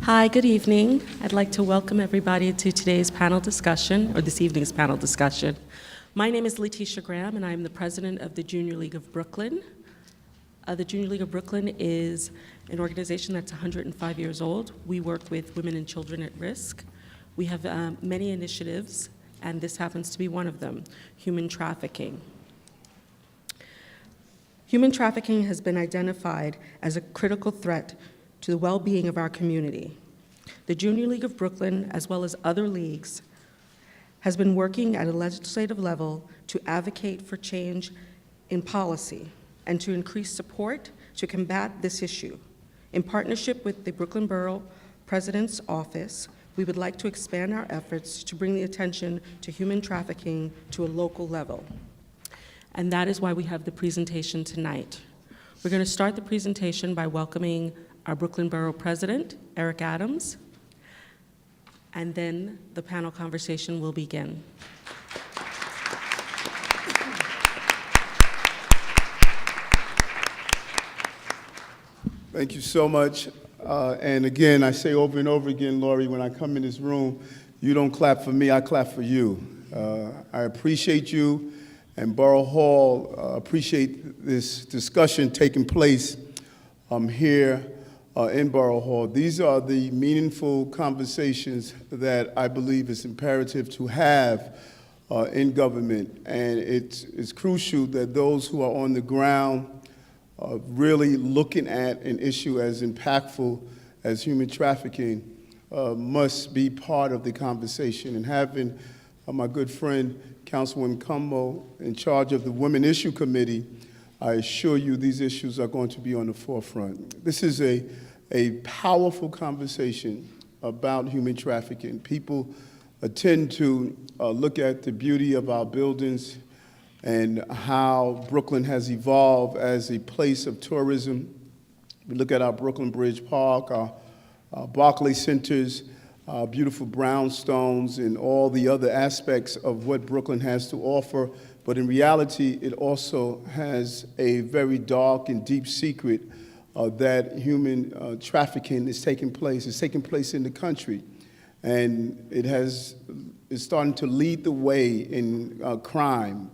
Hi, good evening. I'd like to welcome everybody to today's panel discussion, or this evening's panel discussion. My name is Letitia Graham, and I'm the president of the Junior League of Brooklyn. The Junior League of Brooklyn is an organization that's 105 years old. We work with women and children at risk. We have many initiatives, and this happens to be one of them, human trafficking. Human trafficking has been identified as a critical threat to the well-being of our community. The Junior League of Brooklyn, as well as other leagues, has been working at a legislative level to advocate for change in policy and to increase support to combat this issue. In partnership with the Brooklyn Borough President's Office, we would like to expand our efforts to bring the attention to human trafficking to a local level. And that is why we have the presentation tonight. We're going to start the presentation by welcoming our Brooklyn Borough President, Eric Adams, and then the panel conversation will begin. Thank you so much. And again, I say over and over again, Lori, when I come in this room, you don't clap for me, I clap for you. I appreciate you, and Borough Hall appreciate this discussion taking place here in Borough Hall. These are the meaningful conversations that I believe is imperative to have in government, and it's crucial that those who are on the ground really looking at an issue as impactful as human trafficking must be part of the conversation. And having my good friend, Councilwoman Cumbo, in charge of the Women Issue Committee, I assure you these issues are going to be on the forefront. This is a powerful conversation about human trafficking. People tend to look at the beauty of our buildings and how Brooklyn has evolved as a place of tourism. We look at our Brooklyn Bridge Park, our Barclay Centers, our beautiful brownstones, and all the other aspects of what Brooklyn has to offer. But in reality, it also has a very dark and deep secret that human trafficking is taking place. It's taking place in the country. And it's starting to lead the way in crime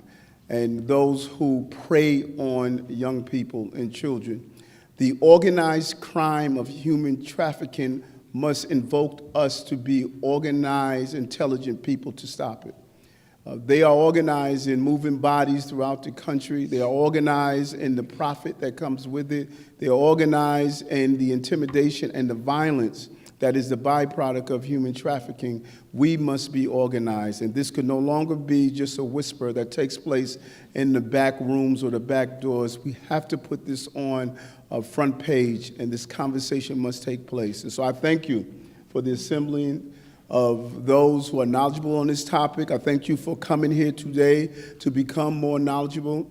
and those who prey on young people and children. The organized crime of human trafficking must invoke us to be organized, intelligent people to stop it. They are organized in moving bodies throughout the country. They are organized in the profit that comes with it. They are organized in the intimidation and the violence that is the byproduct of human trafficking. We must be organized, and this could no longer be just a whisper that takes place in the back rooms or the back doors. We have to put this on a front page, and this conversation must take place. And so I thank you for the assembling of those who are knowledgeable on this topic. I thank you for coming here today to become more knowledgeable,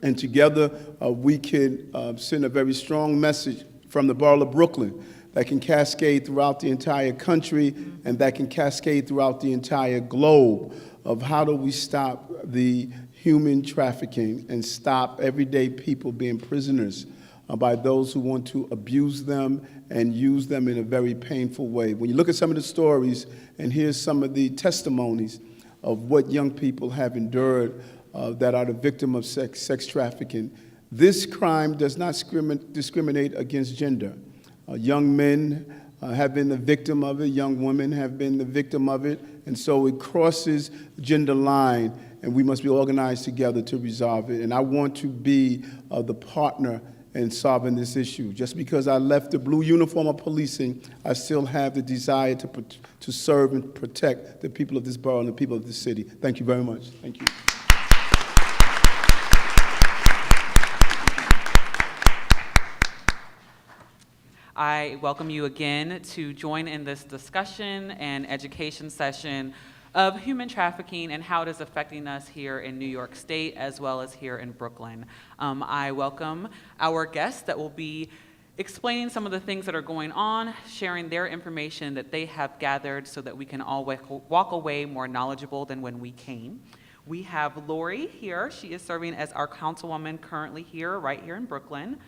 and together we can send a very strong message from the Borough of Brooklyn that can cascade throughout the entire country and that can cascade throughout the entire globe of how do we stop the human trafficking and stop everyday people being prisoners by those who want to abuse them and use them in a very painful way. When you look at some of the stories and hear some of the testimonies of what young people have endured that are the victim of sex trafficking, this crime does not discriminate against gender. Young men have been the victim of it, young women have been the victim of it, and so it crosses gender line, and we must be organized together to resolve it. And I want to be the partner in solving this issue. Just because I left the blue uniform of policing, I still have the desire to serve and protect the people of this borough and the people of this city. Thank you very much. Thank you. I welcome you again to join in this discussion and education session of human trafficking and how it is affecting us here in New York State as well as here in Brooklyn. I welcome our guests that will be explaining some of the things that are going on, sharing their information that they have gathered so that we can all walk away more knowledgeable than when we came. We have Lori here. She is serving as our councilwoman currently here, right here in Brooklyn.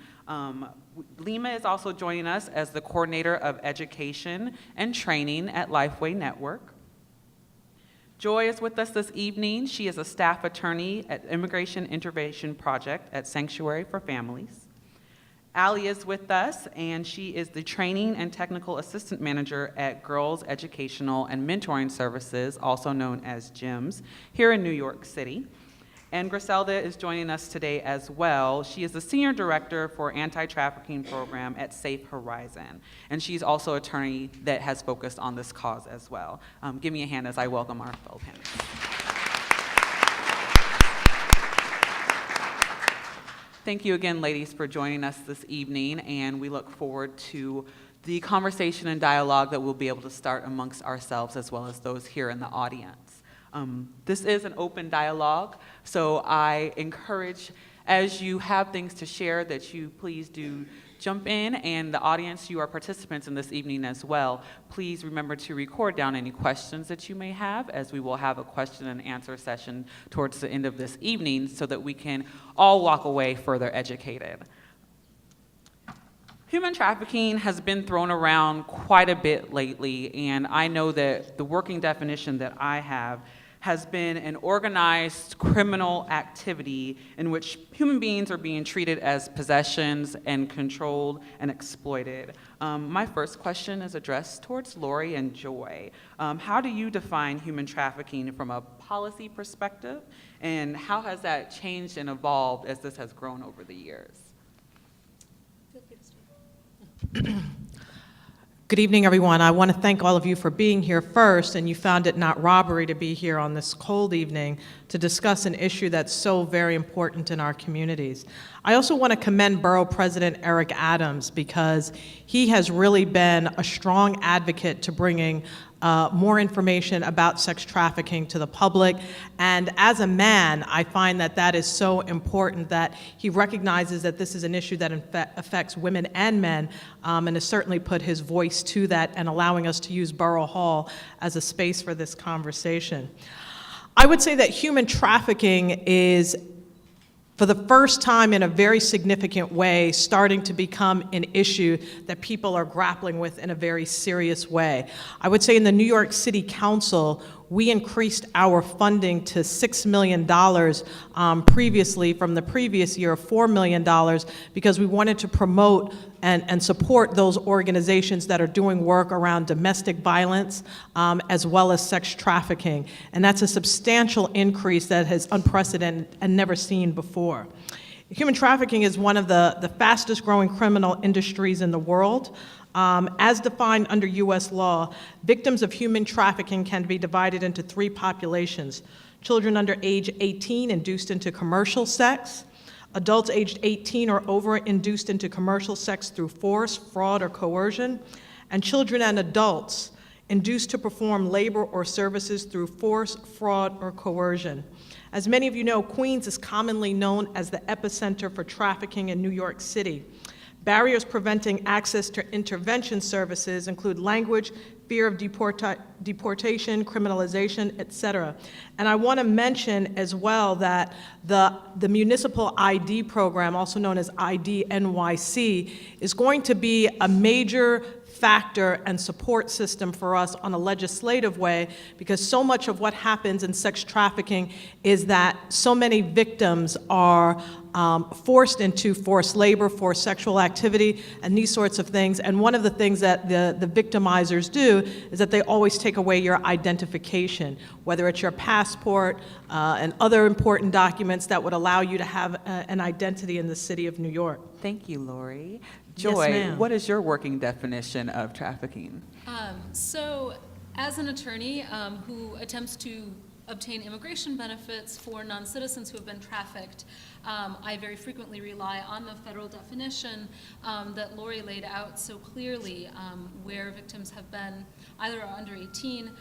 Lima is also joining us as the coordinator of education and training at Lifeway Network. Joy is with us this evening. She is a staff attorney at Immigration Intervention Project at Sanctuary for Families. Allie is with us, and she is the Training and Technical Assistant Manager at Girls Educational and Mentoring Services, also known as GYMS, here in New York City. And Griselda is joining us today as well. She is the Senior Director for Anti-Trafficking Program at Safe Horizon, and she's also an attorney that has focused on this cause as well. Give me a hand as I welcome our fellow panelists. Thank you again, ladies, for joining us this evening, and we look forward to the conversation and dialogue that we'll be able to start amongst ourselves as well as those here in the audience. This is an open dialogue, so I encourage, as you have things to share, that you please do jump in, and the audience, you are participants in this evening as well. Please remember to record down any questions that you may have, as we will have a question and answer session towards the end of this evening so that we can all walk away further educated. Human trafficking has been thrown around quite a bit lately, and I know that the working definition that I have has been an organized criminal activity in which human beings are being treated as possessions and controlled and exploited. My first question is addressed towards Lori and Joy. How do you define human trafficking from a policy perspective, and how has that changed and evolved as this has grown over the years? Good evening, everyone. I want to thank all of you for being here first, and you found it not robbery to be here on this cold evening to discuss an issue that's so very important in our communities. I also want to commend Borough President Eric Adams because he has really been a strong advocate to bringing more information about sex trafficking to the public. And as a man, I find that that is so important that he recognizes that this is an issue that affects women and men, and has certainly put his voice to that and allowing us to use Borough Hall as a space for this conversation. I would say that human trafficking is, for the first time in a very significant way, starting to become an issue that people are grappling with in a very serious way. I would say in the New York City Council, we increased our funding to $6 million previously from the previous year of $4 million because we wanted to promote and support those organizations that are doing work around domestic violence as well as sex trafficking. And that's a substantial increase that is unprecedented and never seen before. Human trafficking is one of the fastest growing criminal industries in the world. As defined under U.S. law, victims of human trafficking can be divided into three populations: children under age 18 induced into commercial sex, adults aged 18 or over induced into commercial sex through force, fraud, or coercion, and children and adults induced to perform labor or services through force, fraud, or coercion. As many of you know, Queens is commonly known as the epicenter for trafficking in New York City. Barriers preventing access to intervention services include language, fear of deportation, criminalization, etc. And I want to mention as well that the municipal ID program, also known as ID NYC, is going to be a major factor and support system for us on a legislative way, because so much of what happens in sex trafficking is that so many victims are forced into forced labor, forced sexual activity, and these sorts of things. And one of the things that the victimizers do is that they always take away your identification, whether it's your passport and other important documents that would allow you to have an identity in the city of New York. Thank you, Lori. Yes, Joy, ma'am. what is your working definition of trafficking? So, as an attorney who attempts to obtain immigration benefits for non-citizens who have been trafficked, I very frequently rely on the federal definition that Lori laid out so clearly, where victims have been either under 18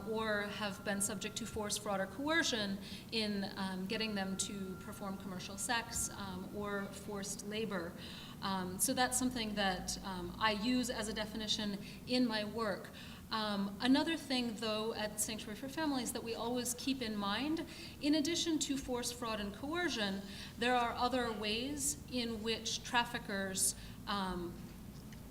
or have been subject to force, fraud, or coercion in getting them to perform commercial sex or forced labor. So that's something that I use as a definition in my work. Another thing, though, at Sanctuary for Families that we always keep in mind, in addition to force, fraud, and coercion, there are other ways in which traffickers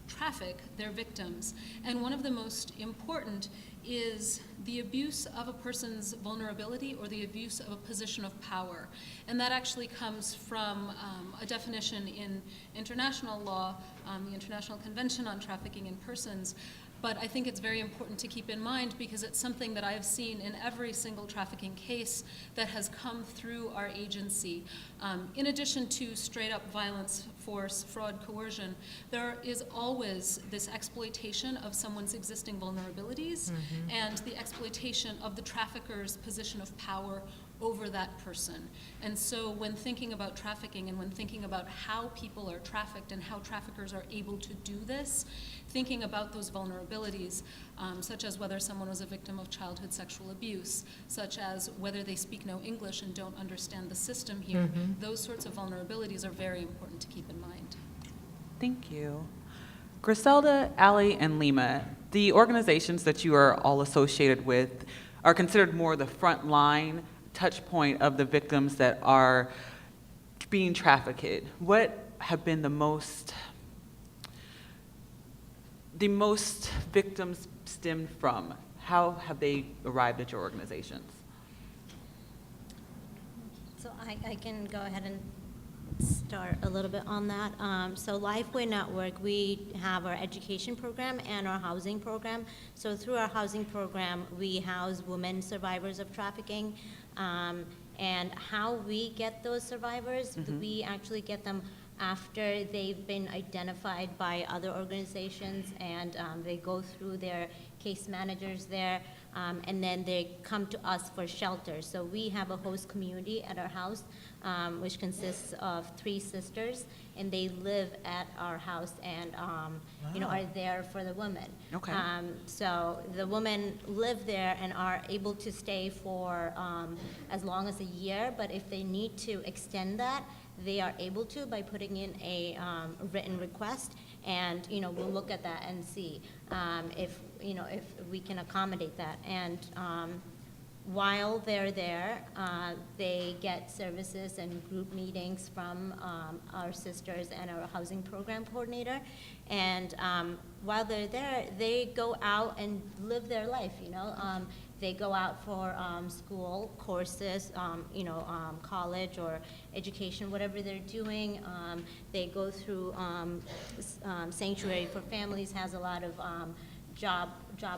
traffic their victims. And one of the most important is the abuse of a person's vulnerability or the abuse of a position of power. And that actually comes from a definition in international law, the International Convention on Trafficking in Persons. But I think it's very important to keep in mind because it's something that I've seen in every single trafficking case that has come through our agency. In addition to straight up violence, force, fraud, coercion, there is always this exploitation of someone's existing vulnerabilities and the exploitation of the trafficker's position of power over that person. And so when thinking about trafficking and when thinking about how people are trafficked and how traffickers are able to do this, thinking about those vulnerabilities, such as whether someone was a victim of childhood sexual abuse, such as whether they speak no English and don't understand the system here, those sorts of vulnerabilities are very important to keep in mind. Thank you. Griselda, Ali, and Lima, the organizations that you are all associated with are considered more the front line touch point of the victims that are being trafficked. What have been the most victims stemmed from? How have they arrived at your organizations? So I can go ahead and start a little bit on that. So Lifeway Network, we have our education program and our housing program. So through our housing program, we house women survivors of trafficking. And how we get those survivors, we actually get them after they've been identified by other organizations, and they go through their case managers there, and then they come to us for shelter. So we have a host community at our house, which consists of 3 sisters, and they live at our house and are there for the women. Okay. So the women live there and are able to stay for as long as a year, but if they need to extend that, they are able to by putting in a written request, and we'll look at that and see if we can accommodate that. And while they're there, they get services and group meetings from our sisters and our housing program coordinator. And while they're there, they go out and live their life. They go out for school courses, college or education, whatever they're doing. They go through Sanctuary for Families has a lot of job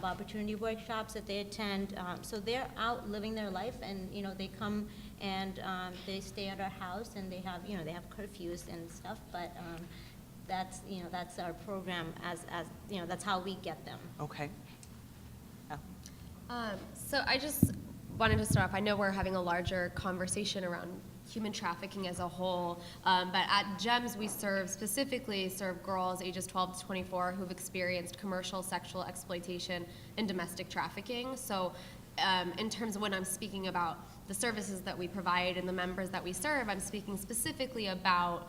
opportunity workshops that they attend. So they're out living their life, and they come and they stay at our house, and they have curfews and stuff. But that's our program as that's how we get them. Okay. So I just wanted to start off, I know we're having a larger conversation around human trafficking as a whole, but at GEMS we specifically serve girls ages 12 to 24 who've experienced commercial sexual exploitation and domestic trafficking. So in terms of when I'm speaking about the services that we provide and the members that we serve, I'm speaking specifically about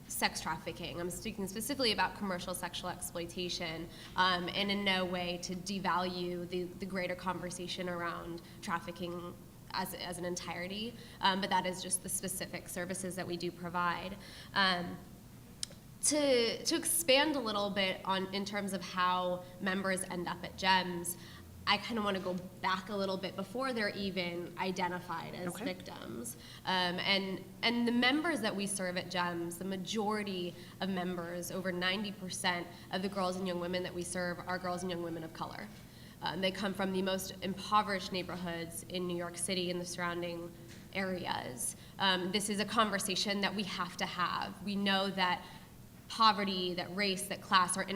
sex trafficking. I'm speaking specifically about commercial sexual exploitation, and in no way to devalue the greater conversation around trafficking as an entirety, but that is just the specific services that we do provide. To expand a little bit in terms of how members end up at GEMS, I kind of want to go back a little bit before they're even identified as victims. And the members that we serve at GEMS, the majority of members, over 90% of the girls and young women that we serve are girls and young women of color. They come from the most impoverished neighborhoods in New York City and the surrounding areas. This is a conversation that we have to have. We know that poverty, that race, that class are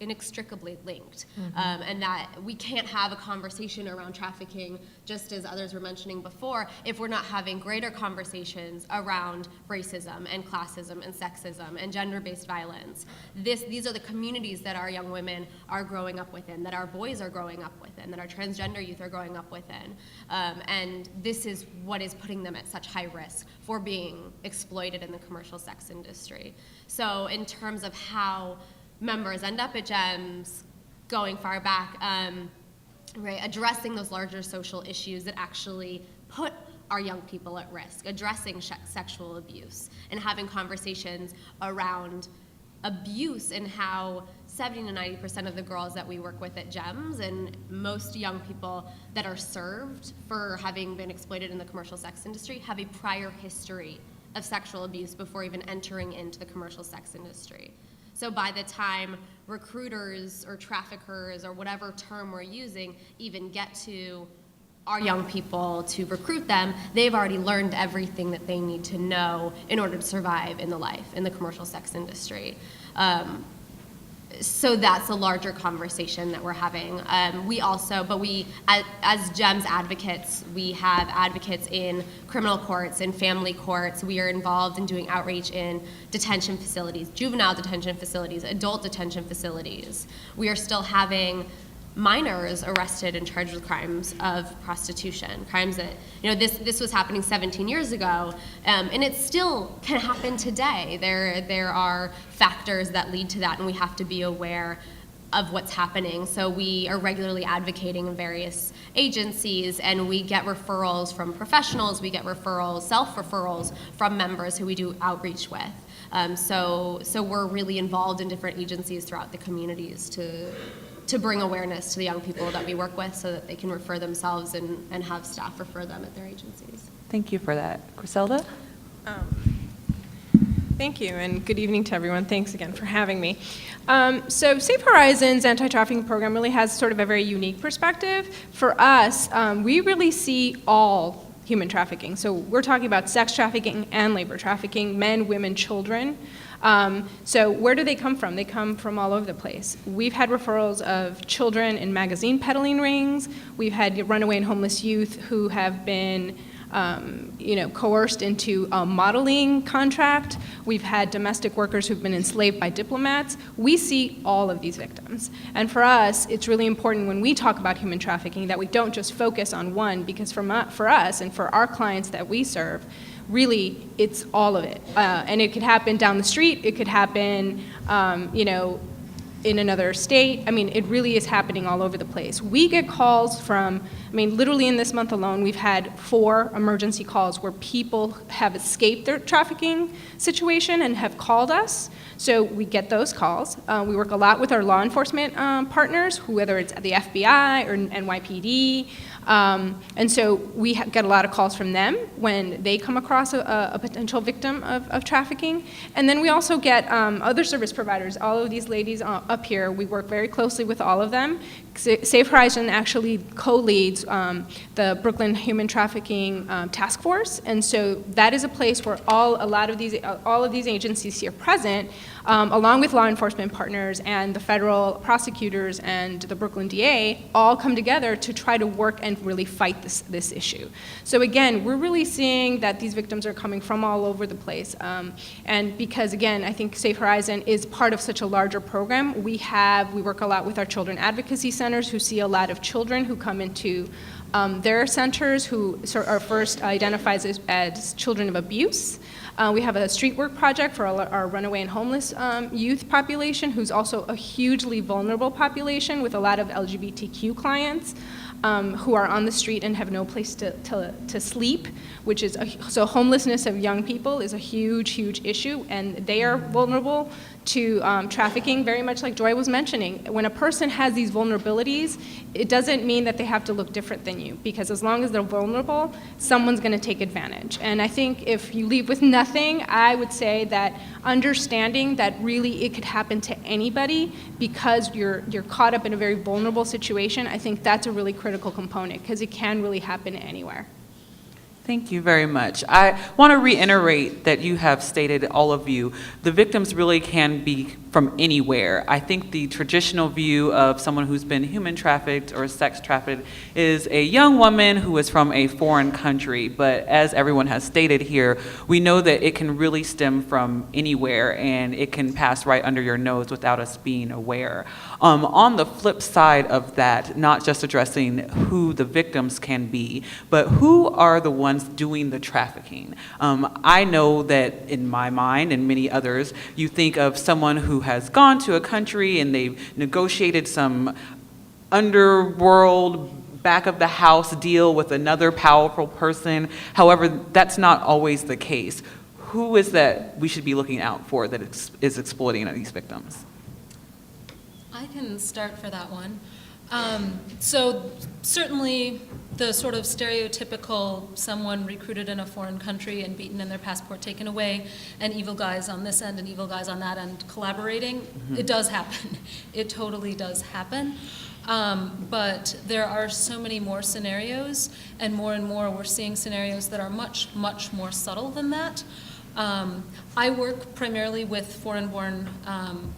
inextricably linked, and that we can't have a conversation around trafficking, just as others were mentioning before, if we're not having greater conversations around racism and classism and sexism and gender-based violence. These are the communities that our young women are growing up within, that our boys are growing up within, that our transgender youth are growing up within, and this is what is putting them at such high risk for being exploited in the commercial sex industry. So in terms of how members end up at GEMS, going far back, right, addressing those larger social issues that actually put our young people at risk, addressing sexual abuse, and having conversations around abuse and how 70 to 90% of the girls that we work with at GEMS and most young people that are served for having been exploited in the commercial sex industry have a prior history of sexual abuse before even entering into the commercial sex industry. So by the time recruiters or traffickers or whatever term we're using even get to our young people to recruit them, they've already learned everything that they need to know in order to survive in the commercial sex industry. So that's a larger conversation that we're having. As GEMS advocates, we have advocates in criminal courts and family courts. We are involved in doing outreach in detention facilities, juvenile detention facilities, adult detention facilities. We are still having minors arrested and charged with crimes of prostitution, crimes that, this was happening 17 years ago, and it still can happen today. There are factors that lead to that, and we have to be aware of what's happening. So we are regularly advocating in various agencies, and we get referrals from professionals, we get referrals, self-referrals from members who we do outreach with. So we're really involved in different agencies throughout the communities to bring awareness to the young people that we work with so that they can refer themselves and have staff refer them at their agencies. Thank you for that. Griselda? Thank you, and good evening to everyone. Thanks again for having me. So Safe Horizons anti-trafficking program really has sort of a very unique perspective. For us, we really see all human trafficking. So we're talking about sex trafficking and labor trafficking, men, women, children. So where do they come from? They come from all over the place. We've had referrals of children in magazine peddling rings. We've had runaway and homeless youth who have been coerced into a modeling contract. We've had domestic workers who've been enslaved by diplomats. We see all of these victims. And for us, it's really important when we talk about human trafficking that we don't just focus on one, because for us and for our clients that we serve, really, it's all of it. And it could happen down the street, it could happen, in another state. I mean, it really is happening all over the place. We get calls from, literally in this month alone, we've had 4 emergency calls where people have escaped their trafficking situation and have called us. So we get those calls. We work a lot with our law enforcement partners, whether it's the FBI or NYPD. And so we get a lot of calls from them when they come across a potential victim of trafficking. And then we also get other service providers. All of these ladies up here, we work very closely with all of them. Safe Horizon actually co-leads the Brooklyn Human Trafficking Task Force, and so that is a place where all of these agencies here present, along with law enforcement partners and the federal prosecutors and the Brooklyn DA, all come together to try to work and really fight this issue. So again, we're really seeing that these victims are coming from all over the place, and because again, I think Safe Horizon is part of such a larger program. We work a lot with our children advocacy centers who see a lot of children who come into their centers who are first identified as children of abuse. We have a street work project for our runaway and homeless youth population, who's also a hugely vulnerable population with a lot of LGBTQ clients who are on the street and have no place to sleep, which is, so homelessness of young people is a huge, huge issue, and they are vulnerable to trafficking, very much like Joy was mentioning. When a person has these vulnerabilities, it doesn't mean that they have to look different than you, because as long as they're vulnerable, someone's gonna take advantage. And I think if you leave with nothing, I would say that understanding that really it could happen to anybody because you're caught up in a very vulnerable situation, I think that's a really critical component, because it can really happen anywhere. Thank you very much. I want to reiterate that you have stated, all of you, the victims really can be from anywhere. I think the traditional view of someone who's been human trafficked or sex trafficked is a young woman who is from a foreign country. But as everyone has stated here, we know that it can really stem from anywhere, and it can pass right under your nose without us being aware. On the flip side of that, not just addressing who the victims can be, but who are the ones ones doing the trafficking. I know that in my mind and many others, you think of someone who has gone to a country and they've negotiated some underworld back of the house deal with another powerful person. However, that's not always the case. Who is that we should be looking out for that is exploiting these victims? I can start for that one. So certainly the sort of stereotypical someone recruited in a foreign country and beaten and their passport taken away, and evil guys on this end and evil guys on that end collaborating, it does happen. It totally does happen. But there are so many more scenarios, and more we're seeing scenarios that are much, much more subtle than that. I work primarily with foreign-born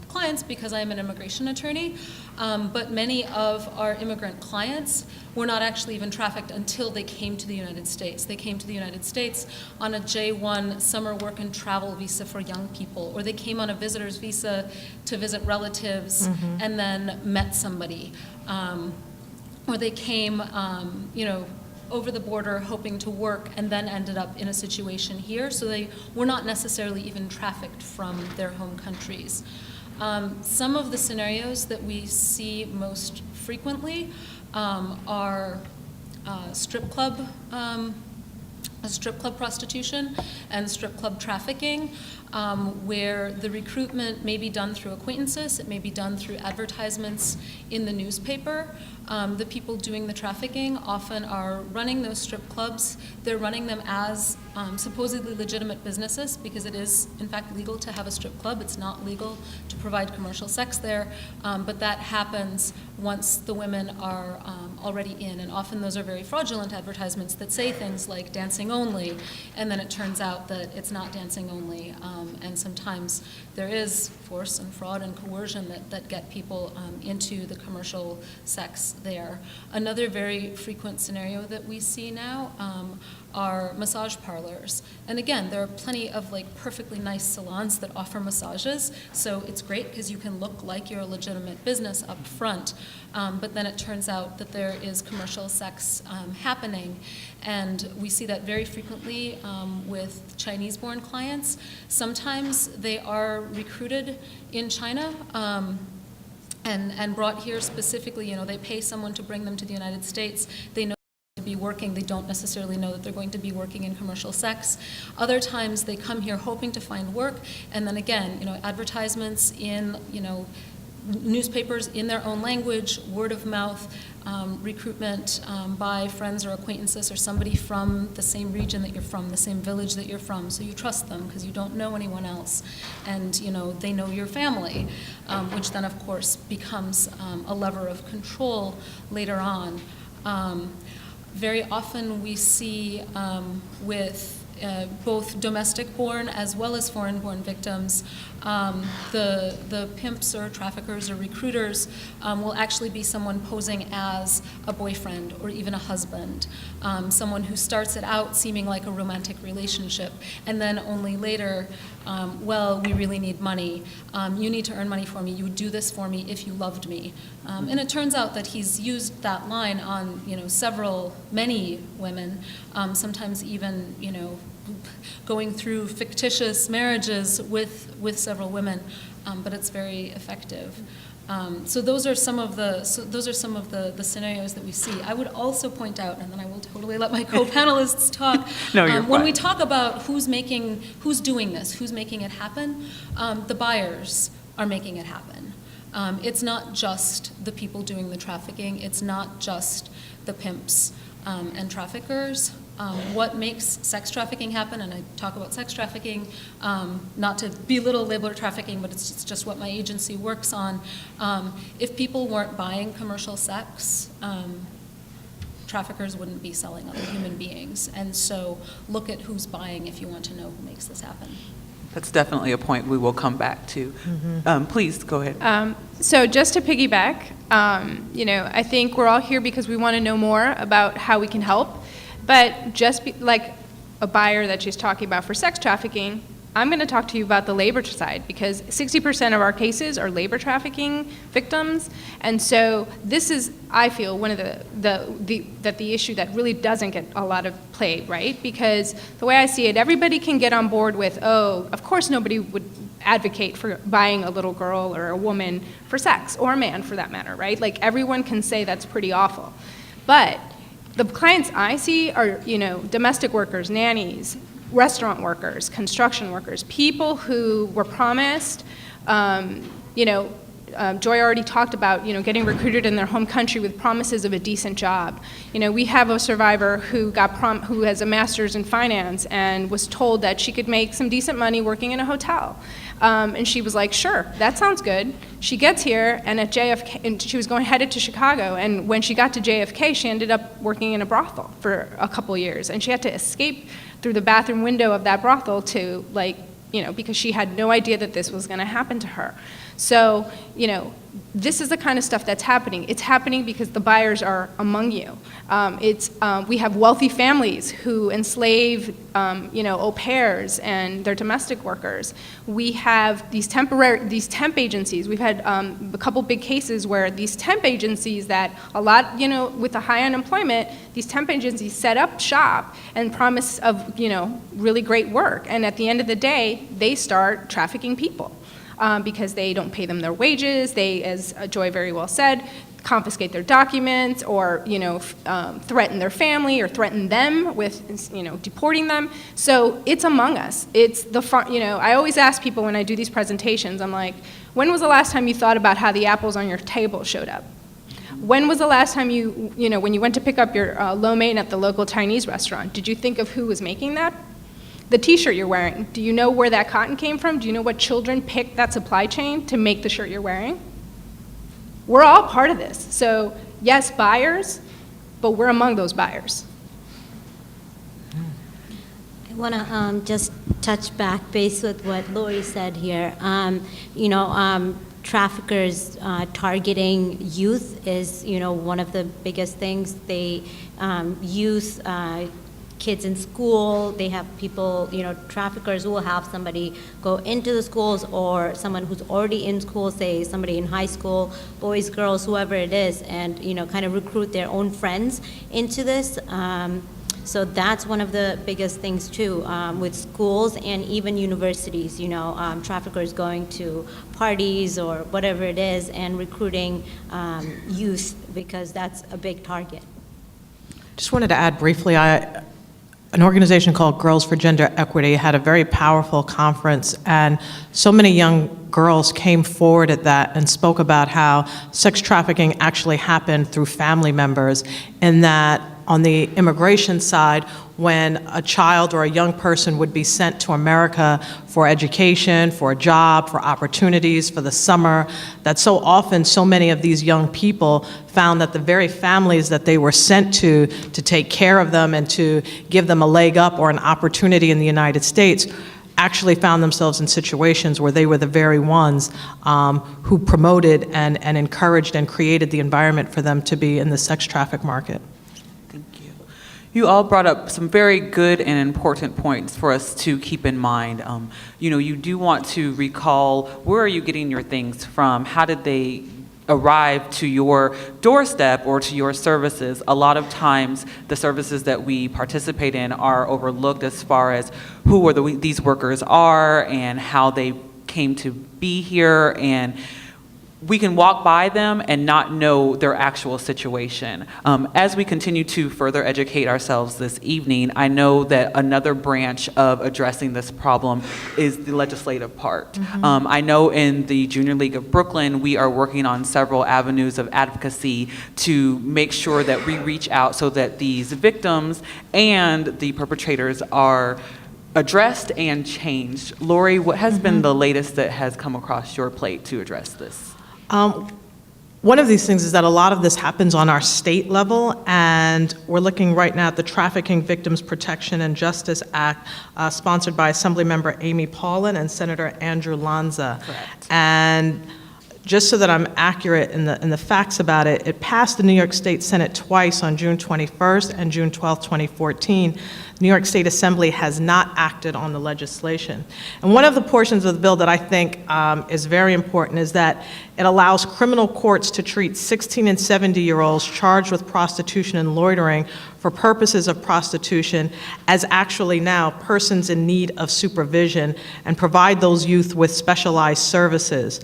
clients because I'm an immigration attorney, but many of our immigrant clients were not actually even trafficked until they came to the United States. They came to the United States on a J-1 summer work and travel visa for young people, or they came on a visitor's visa to visit relatives and then met somebody, or they came, over the border hoping to work and then ended up in a situation here. So they were not necessarily even trafficked from their home countries. Some of the scenarios that we see most frequently are strip club prostitution and strip club trafficking, where the recruitment may be done through acquaintances, it may be done through advertisements in the newspaper. The people doing the trafficking often are running those strip clubs. They're running them as supposedly legitimate businesses, because it is, in fact, legal to have a strip club. It's not legal to provide commercial sex there, but that happens once the women are already in, and often those are very fraudulent advertisements that say things like dancing only, and then it turns out that it's not dancing only, and sometimes there is force and fraud and coercion that get people into the commercial sex there. Another very frequent scenario that we see now are massage parlors. And again, there are plenty of perfectly nice salons that offer massages, so it's great because you can look like you're a legitimate business up front, but then it turns out that there is commercial sex happening, and we see that very frequently with Chinese-born clients. Sometimes they are recruited in China and brought here specifically. They pay someone to bring them to the United States. They know to be working. They don't necessarily know that they're going to be working in commercial sex. Other times they come here hoping to find work, and then again, advertisements in, newspapers in their own language, word of mouth, recruitment by friends or acquaintances or somebody from the same region that you're from, the same village that you're from, so you trust them because you don't know anyone else, and they know your family, which then of course becomes a lever of control later on. Very often we see with both domestic-born as well as foreign-born victims, the pimps or traffickers or recruiters will actually be someone posing as a boyfriend or even a husband, someone who starts it out seeming like a romantic relationship, and then only later, well, we really need money. You need to earn money for me. You would do this for me if you loved me. And it turns out that he's used that line on, many women, sometimes even, going through fictitious marriages with several women, but it's very effective. So those are some of the scenarios that we see. I would also point out, and then I will totally let my co-panelists talk. No, you're when fine. we talk about who's doing this, who's making it happen, the buyers are making it happen. It's not just the people doing the trafficking. It's not just the pimps and traffickers. What makes sex trafficking happen, and I talk about sex trafficking, not to belittle labor trafficking, but it's just what my agency works on. If people weren't buying commercial sex, traffickers wouldn't be selling other human beings. And so look at who's buying if you want to know who makes this happen. That's definitely a point we will come back to. Please, go ahead. So just to piggyback, I think we're all here because we want to know more about how we can help. But just like a buyer that she's talking about for sex trafficking, I'm going to talk to you about the labor side, because 60% of our cases are labor trafficking victims, and so this is, I feel, one of the issue that really doesn't get a lot of play, right? Because the way I see it, everybody can get on board with, oh, of course nobody would advocate for buying a little girl or a woman for sex, or a man for that matter, right? Like, everyone can say that's pretty awful. But the clients I see are, domestic workers, nannies, restaurant workers, construction workers, people who were promised, Joy already talked about, getting recruited in their home country with promises of a decent job. We have a survivor who who has a master's in finance and was told that she could make some decent money working in a hotel. And she was like, sure, that sounds good. She gets here, and at JFK, and she was headed to Chicago, and when she got to JFK, she ended up working in a brothel for a couple years, and she had to escape through the bathroom window of that brothel to, because she had no idea that this was gonna happen to her. So, this is the kind of stuff that's happening. It's happening because the buyers are among you. We have wealthy families who enslave, au pairs and their domestic workers. We have these temp agencies. We've had a couple big cases where these temp agencies that a lot, with the high unemployment, these temp agencies set up shop and promise of, really great work. And at the end of the day, they start trafficking people. Because they don't pay them their wages, they, as Joy very well said, confiscate their documents, or threaten their family, or threaten them with deporting them. So it's among us. It's I always ask people when I do these presentations, I'm like, when was the last time you thought about how the apples on your table showed up? When was the last time when you went to pick up your lo mein at the local Chinese restaurant, did you think of who was making that? The t-shirt you're wearing, do you know where that cotton came from? Do you know what children picked that supply chain to make the shirt you're wearing? We're all part of this. So yes, buyers, but we're among those buyers. I want to just touch back base with what Lori said here. Traffickers targeting youth is, one of the biggest things. They use kids in school. They have people, traffickers will have somebody go into the schools, or someone who's already in school, say somebody in high school, boys, girls, whoever it is, and kind of recruit their own friends into this. So that's one of the biggest things too, with schools and even universities, traffickers going to parties or whatever it is and recruiting youth, because that's a big target. Just wanted to add briefly, an organization called Girls for Gender Equity had a very powerful conference, and so many young girls came forward at that and spoke about how sex trafficking actually happened through family members, and that on the immigration side, when a child or a young person would be sent to America for education, for a job, for opportunities, for the summer, that so often so many of these young people found that the very families that they were sent to take care of them and to give them a leg up or an opportunity in the United States actually found themselves in situations where they were the very ones who promoted and encouraged and created the environment for them to be in the sex traffic market. You all brought up some very good and important points for us to keep in mind. You do want to recall, where are you getting your things from? How did they arrive to your doorstep or to your services? A lot of times, the services that we participate in are overlooked as far as who these workers are and how they came to be here, and we can walk by them and not know their actual situation. As we continue to further educate ourselves this evening, I know that another branch of addressing this problem is the legislative part. I know in the Junior League of Brooklyn, we are working on several avenues of advocacy to make sure that we reach out so that these victims and the perpetrators are addressed and changed. Lori, what has been the latest that has come across your plate to address this? One of these things is that a lot of this happens on our state level, and we're looking right now at the Trafficking Victims Protection and Justice Act, sponsored by Assemblymember Amy Paulin and Senator Andrew Lanza. Correct. And just so that I'm accurate in the facts about it, it passed the New York State Senate twice on June 21st and June 12th, 2014. The New York State Assembly has not acted on the legislation. And one of the portions of the bill that I think is very important is that it allows criminal courts to treat 16 and 70-year-olds charged with prostitution and loitering for purposes of prostitution as actually now persons in need of supervision and provide those youth with specialized services.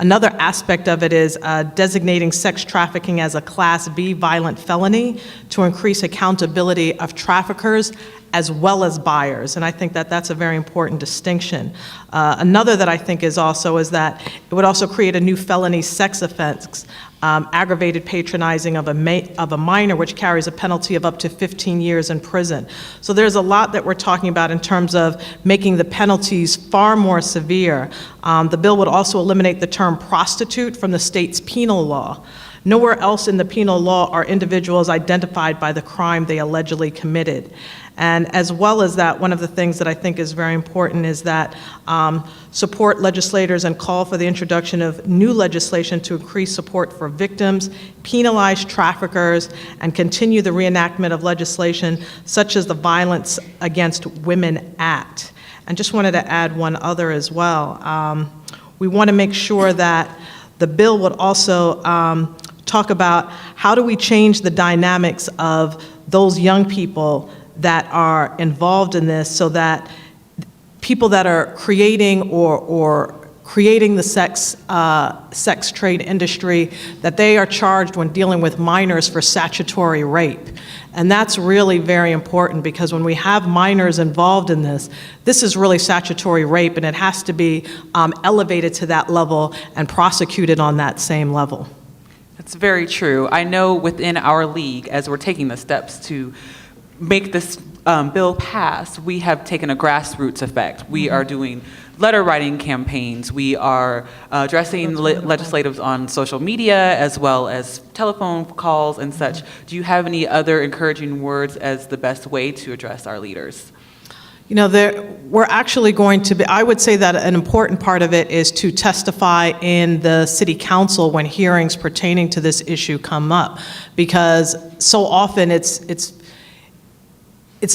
Another aspect of it is designating sex trafficking as a Class B violent felony to increase accountability of traffickers as well as buyers, and I think that that's a very important distinction. Another that I think is that it would also create a new felony sex offense, aggravated patronizing of a minor, which carries a penalty of up to 15 years in prison. So there's a lot that we're talking about in terms of making the penalties far more severe. The bill would also eliminate the term prostitute from the state's penal law. Nowhere else in the penal law are individuals identified by the crime they allegedly committed. And as well as that, one of the things that I think is very important is that support legislators and call for the introduction of new legislation to increase support for victims, penalize traffickers, and continue the reenactment of legislation such as the Violence Against Women Act. And just wanted to add one other as well. We want to make sure that the bill would also talk about how do we change the dynamics of those young people that are involved in this so that people that are creating or creating the sex trade industry, that they are charged when dealing with minors for statutory rape. And that's really very important because when we have minors involved in this, this is really statutory rape and it has to be elevated to that level and prosecuted on that same level. That's very true. I know within our league, as we're taking the steps to make this bill pass, we have taken a grassroots effect. We are doing letter writing campaigns. We are addressing legislatives on social media as well as telephone calls and such. Do you have any other encouraging words as the best way to address our leaders? You know, we're actually going to be, I would say that an important part of it is to testify in the city council when hearings pertaining to this issue come up, because so often it's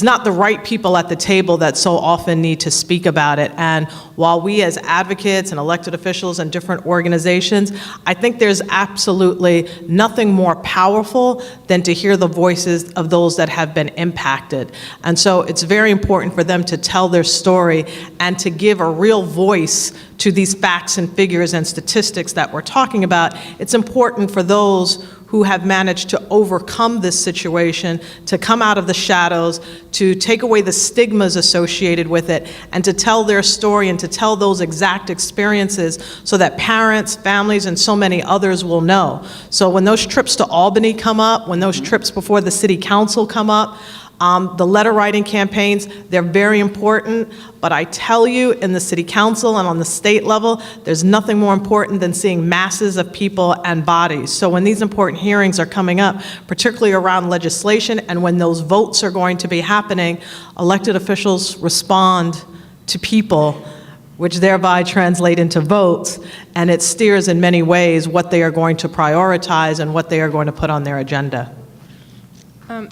not the right people at the table that so often need to speak about it. And while we as advocates and elected officials and different organizations, I think there's absolutely nothing more powerful than to hear the voices of those that have been impacted. And so it's very important for them to tell their story and to give a real voice to these facts and figures and statistics that we're talking about. It's important for those who have managed to overcome this situation, to come out of the shadows, to take away the stigmas associated with it, and to tell their story and to tell those exact experiences so that parents, families, and so many others will know. So when those trips to Albany come up, when those trips before the city council come up, the letter writing campaigns, they're very important, but I tell you, in the city council and on the state level, there's nothing more important than seeing masses of people and bodies. So when these important hearings are coming up, particularly around legislation, and when those votes are going to be happening, elected officials respond to people, which thereby translate into votes, and it steers in many ways what they are going to prioritize and what they are going to put on their agenda.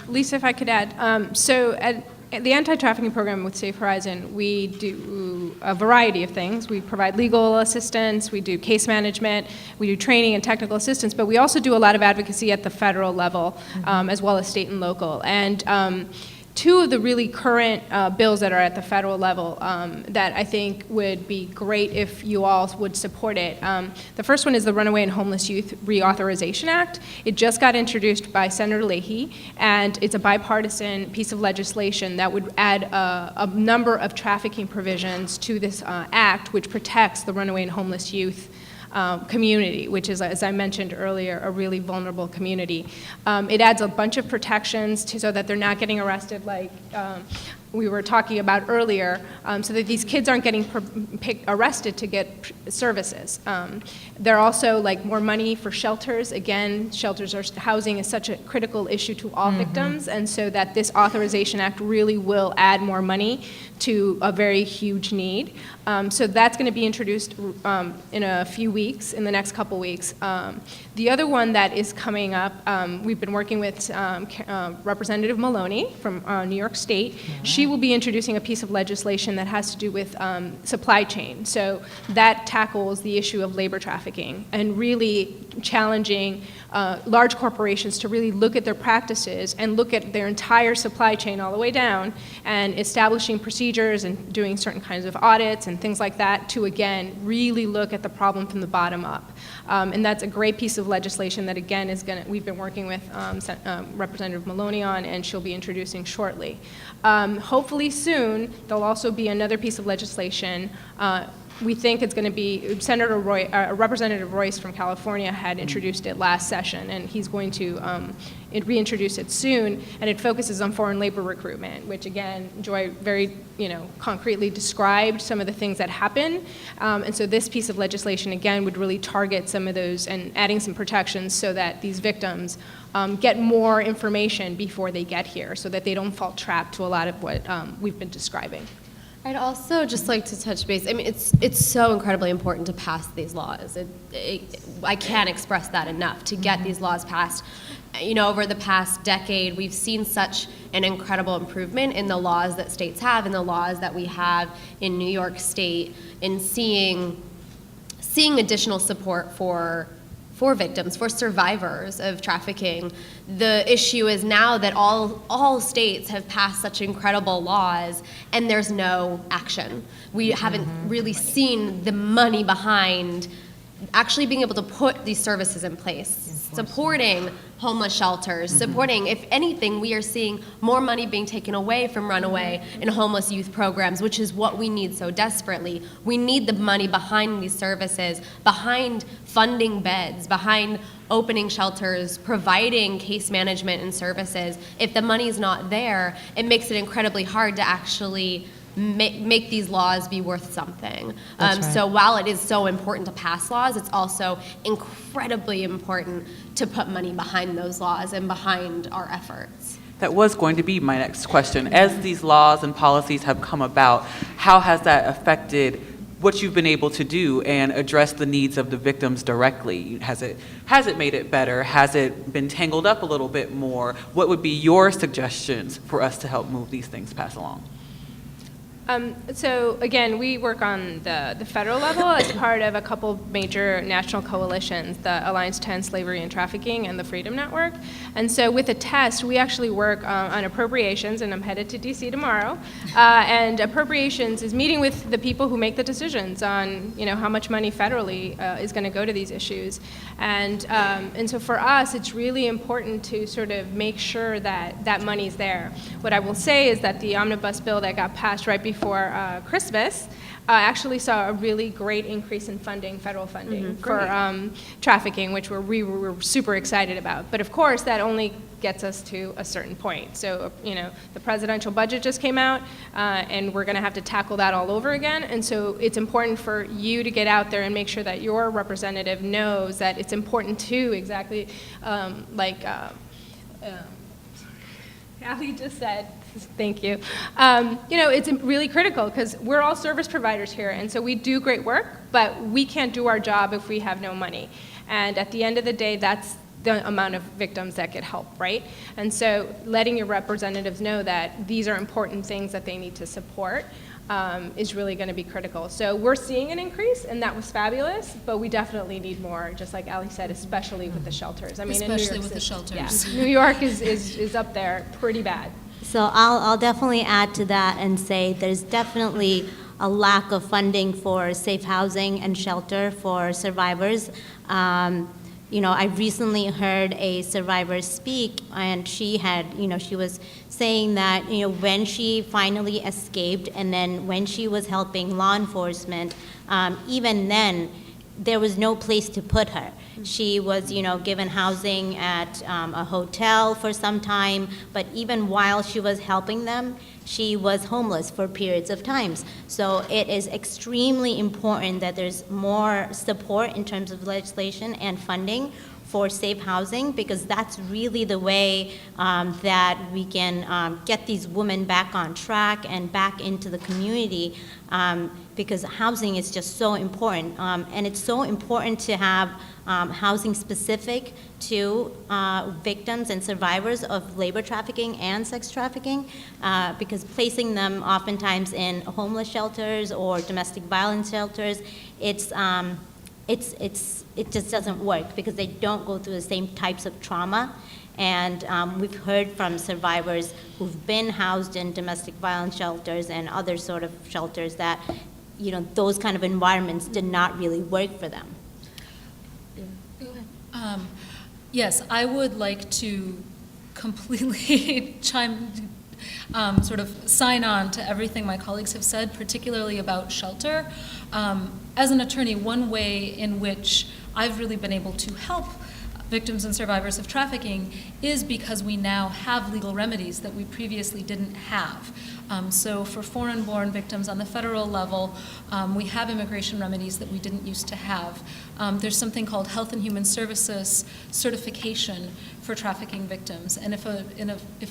Lisa, if I could add, so at the anti-trafficking program with Safe Horizon, we do a variety of things. We provide legal assistance, we do case management, we do training and technical assistance, but we also do a lot of advocacy at the federal level, as well as state and local. And two of the really current bills that are at the federal level that I think would be great if you all would support it. The first one is the Runaway and Homeless Youth Reauthorization Act. It just got introduced by Senator Leahy, and it's a bipartisan piece of legislation that would add a number of trafficking provisions to this act, which protects the runaway and homeless youth community, which is, as I mentioned earlier, a really vulnerable community. It adds a bunch of protections so that they're not getting arrested like we were talking about earlier, so that these kids aren't getting arrested to get services. There are also like more money for shelters. Again, housing is such a critical issue to all victims, and so that this Authorization Act really will add more money to a very huge need. So that's going to be introduced in a few weeks, in the next couple weeks. The other one that is coming up, we've been working with Representative Maloney from New York State. She will be introducing a piece of legislation that has to do with supply chain. So that tackles the issue of labor trafficking and really challenging large corporations to really look at their practices and look at their entire supply chain all the way down and establishing procedures and doing certain kinds of audits and things like that to, again, really look at the problem from the bottom up. And that's a great piece of legislation that, again, we've been working with Representative Maloney on, and she'll be introducing shortly. Hopefully soon, there'll also be another piece of legislation. We think it's going to be Representative Royce from California had introduced it last session, and he's going to reintroduce it soon, and it focuses on foreign labor recruitment, which, again, Joy very concretely described some of the things that happen. And so this piece of legislation, again, would really target some of those and adding some protections so that these victims get more information before they get here so that they don't fall trapped to a lot of what we've been describing. I'd also just like to touch base. I mean, it's so incredibly important to pass these laws. I can't express that enough, to get these laws passed. Over the past decade, we've seen such an incredible improvement in the laws that states have and the laws that we have in New York State, in seeing additional support for victims, for survivors of trafficking. The issue is now that all states have passed such incredible laws and there's no action. We haven't really seen the money behind actually being able to put these services in place, supporting homeless shelters, supporting, if anything, we are seeing more money being taken away from runaway and homeless youth programs, which is what we need so desperately. We need the money behind these services, behind funding beds, behind opening shelters, providing case management and services. If the money's not there, it makes it incredibly hard to actually make these laws be worth something. So while it is so important to pass laws, it's also incredibly important to put money behind those laws and behind our efforts. That was going to be my next question. As these laws and policies have come about, how has that affected what you've been able to do and address the needs of the victims directly? Has it made it better? Has it been tangled up a little bit more? What would be your suggestions for us to help move these things pass along? So again, we work on the federal level as part of a couple major national coalitions, the Alliance to End Slavery and Trafficking and the Freedom Network. And so with a test, we actually work on appropriations, and I'm headed to DC tomorrow. And appropriations is meeting with the people who make the decisions on how much money federally is going to go to these issues. And so for us, it's really important to sort of make sure that that money's there. What I will say is that the omnibus bill that got passed right before Christmas actually saw a really great increase in funding, federal funding for trafficking, which we were super excited about. But of course, that only gets us to a certain point. So, the presidential budget just came out, and we're going to have to tackle that all over again. And so it's important for you to get out there and make sure that your representative knows that it's important to, exactly like Allie just said, thank you. It's really critical because we're all service providers here, and so we do great work, but we can't do our job if we have no money. And at the end of the day, that's the amount of victims that get help, right? And so letting your representatives know that these are important things that they need to support is really going to be critical. So we're seeing an increase, and that was fabulous, but we definitely need more, just like Ali said, especially with the shelters. I mean, Especially in New York with the shelters. Yeah, New York is up there pretty bad. So I'll definitely add to that and say there's definitely a lack of funding for safe housing and shelter for survivors. I recently heard a survivor speak, and she was saying that, when she finally escaped and then when she was helping law enforcement, even then, there was no place to put her. She was, given housing at a hotel for some time, but even while she was helping them, she was homeless for periods of times. So it is extremely important that there's more support in terms of legislation and funding for safe housing, because that's really the way that we can get these women back on track and back into the community, because housing is just so important. And it's so important to have housing specific to victims and survivors of labor trafficking and sex trafficking, because placing them oftentimes in homeless shelters or domestic violence shelters, it just doesn't work, because they don't go through the same types of trauma. And we've heard from survivors who've been housed in domestic violence shelters and other sort of shelters that, those kind of environments did not really work for them. Go ahead. Yes, I would like to completely sort of sign on to everything my colleagues have said, particularly about shelter. As an attorney, one way in which I've really been able to help victims and survivors of trafficking is because we now have legal remedies that we previously didn't have. So for foreign-born victims on the federal level, we have immigration remedies that we didn't used to have. There's something called Health and Human Services certification for trafficking victims. And if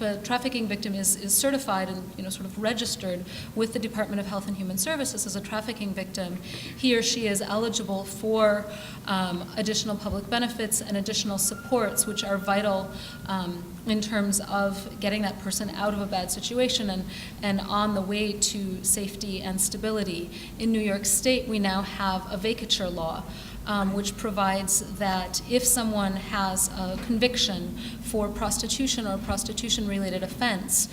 a trafficking victim is certified and sort of registered with the Department of Health and Human Services as a trafficking victim, he or she is eligible for additional public benefits and additional supports, which are vital in terms of getting that person out of a bad situation and on the way to safety and stability. In New York State, we now have a vacatur law, which provides that if someone has a conviction for prostitution or a prostitution-related offense,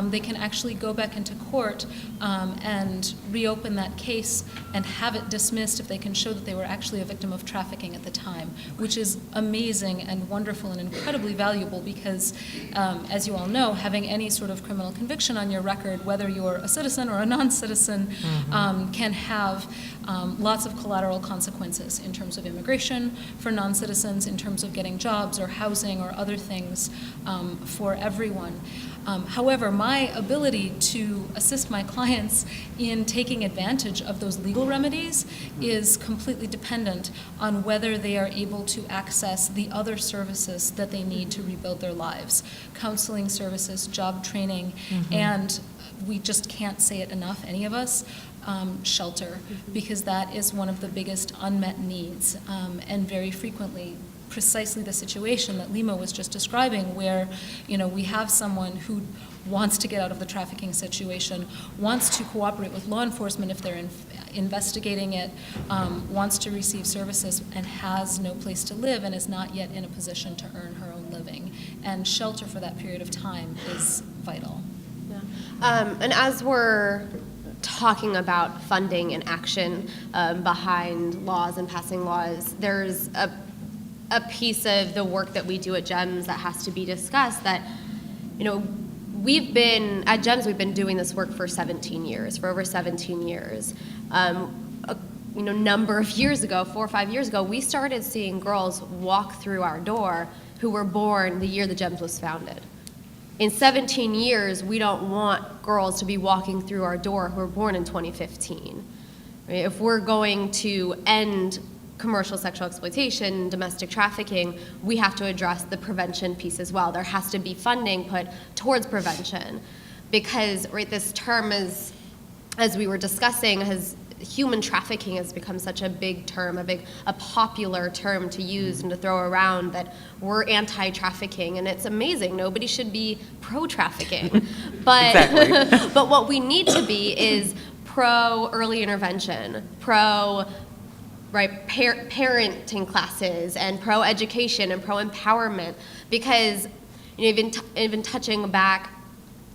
they can actually go back into court and reopen that case and have it dismissed if they can show that they were actually a victim of trafficking at the time, which is amazing and wonderful and incredibly valuable because, as you all know, having any sort of criminal conviction on your record, whether you're a citizen or a non-citizen, can have lots of collateral consequences in terms of immigration for non-citizens, in terms of getting jobs or housing or other things for everyone. However, my ability to assist my clients in taking advantage of those legal remedies is completely dependent on whether they are able to access the other services that they need to rebuild their lives. Counseling services, job training, and we just can't say it enough, any of us, shelter, because that is one of the biggest unmet needs, and very frequently precisely the situation that Lima was just describing, where we have someone who wants to get out of the trafficking situation, wants to cooperate with law enforcement if they're investigating it, wants to receive services and has no place to live and is not yet in a position to earn her own living. And shelter for that period of time is vital. Yeah. And as we're talking about funding and action behind laws and passing laws, there's a piece of the work that we do at GEMS that has to be discussed that, we've been, at GEMS, we've been doing this work for 17 years, for over 17 years. A number of years ago, 4 or 5 years ago, we started seeing girls walk through our door who were born the year the GEMS was founded. In 17 years, we don't want girls to be walking through our door who were born in 2015. Right? If we're going to end commercial sexual exploitation, domestic trafficking, we have to address the prevention piece as well. There has to be funding put towards prevention because, right, this term is, as we were discussing, human trafficking has become such a big term, a popular term to use and to throw around, that we're anti-trafficking, and it's amazing. Nobody should be pro-trafficking. But, exactly. But what we need to be is pro-early intervention, parenting classes, and pro-education and pro-empowerment, because even touching back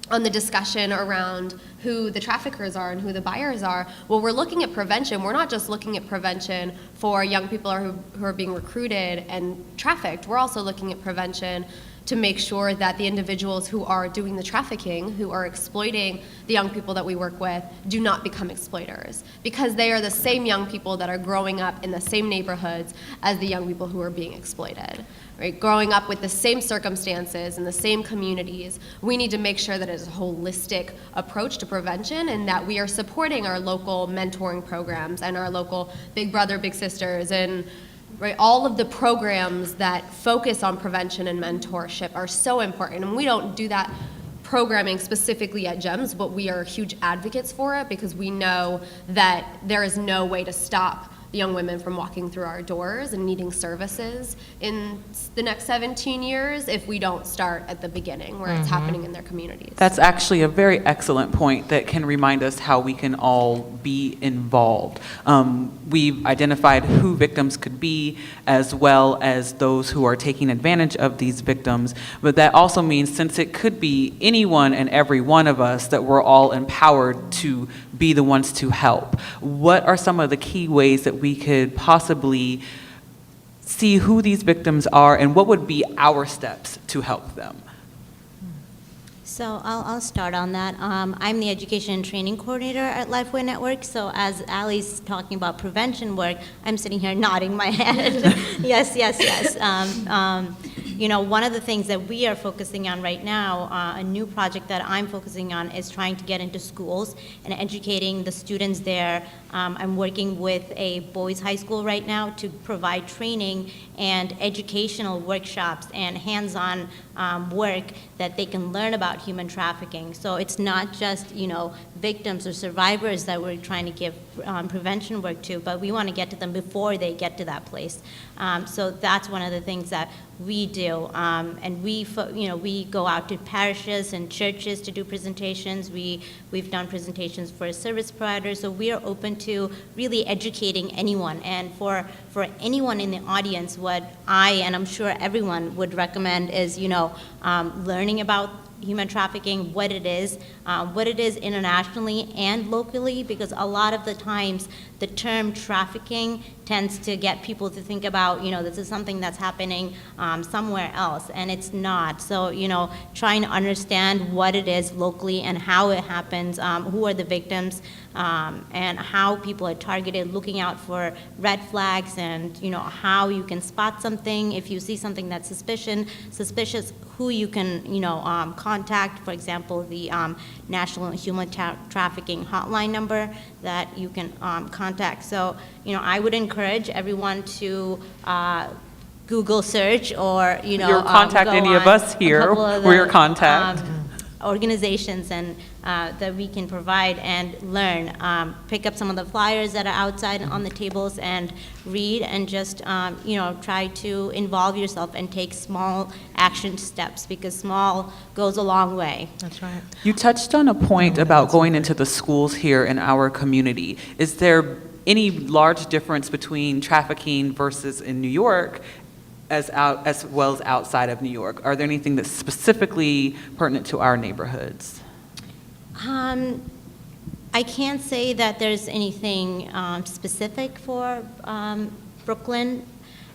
on the discussion around who the traffickers are and who the buyers are, well, we're looking at prevention. We're not just looking at prevention for young people who are being recruited and trafficked. We're also looking at prevention to make sure that the individuals who are doing the trafficking, who are exploiting the young people that we work with, do not become exploiters, because they are the same young people that are growing up in the same neighborhoods as the young people who are being exploited. Right? Growing up with the same circumstances in the same communities, we need to make sure that it's a holistic approach to prevention and that we are supporting our local mentoring programs and our local Big Brother, Big Sisters and right? All of the programs that focus on prevention and mentorship are so important, and we don't do that programming specifically at GEMS, but we are huge advocates for it because we know that there is no way to stop young women from walking through our doors and needing services in the next 17 years if we don't start at the beginning where it's happening in their communities. That's actually a very excellent point that can remind us how we can all be involved. We've identified who victims could be as well as those who are taking advantage of these victims, but that also means since it could be anyone and every one of us, that we're all empowered to be the ones to help. What are some of the key ways that we could possibly see who these victims are and what would be our steps to help them? So I'll start on that. I'm the Education and Training Coordinator at Lifeway Network. So as Allie's talking about prevention work, I'm sitting here nodding my head. Yes, yes, yes. You know, one of the things that we are focusing on right now, a new project that I'm focusing on is trying to get into schools and educating the students there. I'm working with a boys' high school right now to provide training and educational workshops and hands-on work that they can learn about human trafficking. So it's not just, you know, victims or survivors that we're trying to give prevention work to, but we want to get to them before they get to that place. So that's one of the things that we do, and we go out to parishes and churches to do presentations. We've done presentations for service providers, so we are open to really educating anyone. And for anyone in the audience, what I, and I'm sure everyone would recommend is, you know, learning about human trafficking, what it is internationally and locally, because a lot of the times the term trafficking tends to get people to think about, you know, this is something that's happening somewhere else, and it's not. So, you know, trying to understand what it is locally and how it happens, who are the victims, and how people are targeted, looking out for red flags, and, you know, how you can spot something if you see something that's suspicious, who you can, you know, contact. For example, the National Human Trafficking Hotline number that you can contact. So, you know, I would encourage everyone to Google search, or, you know, contact any of us here. We're your contact. Organizations and that we can provide and learn. Pick up some of the flyers that are outside on the tables and read, and just you know, try to involve yourself and take small action steps, because small goes a long way. That's right. You touched on a point about going into the schools here in our community. Is there any large difference between trafficking versus in New York as well as outside of New York? Are there anything that's specifically pertinent to our neighborhoods? I can't say that there's anything specific for Brooklyn,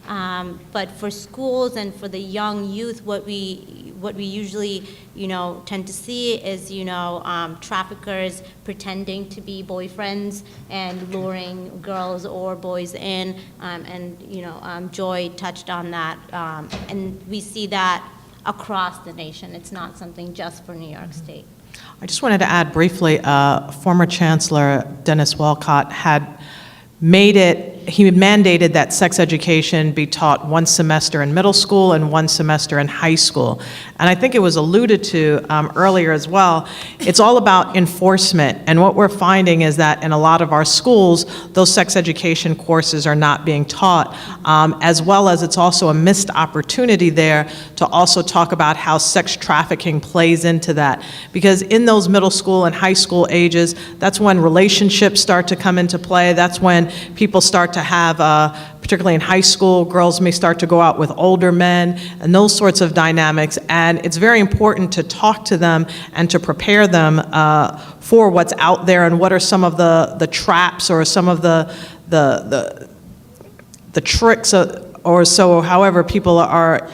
but for schools and for the young youth, what we usually, you know, tend to see is, you know, traffickers pretending to be boyfriends and luring girls or boys in, and, you know, Joy touched on that, and we see that across the nation. It's not something just for New York State. I just wanted to add briefly, former Chancellor Dennis Walcott he mandated that sex education be taught one semester in middle school and one semester in high school. And I think it was alluded to earlier as well. It's all about enforcement. And what we're finding is that in a lot of our schools, those sex education courses are not being taught, as well as it's also a missed opportunity there to also talk about how sex trafficking plays into that. Because in those middle school and high school ages, that's when relationships start to come into play. That's when people start to have, particularly in high school, girls may start to go out with older men and those sorts of dynamics. And it's very important to talk to them and to prepare them for what's out there and what are some of the traps or some of the tricks or so, however people are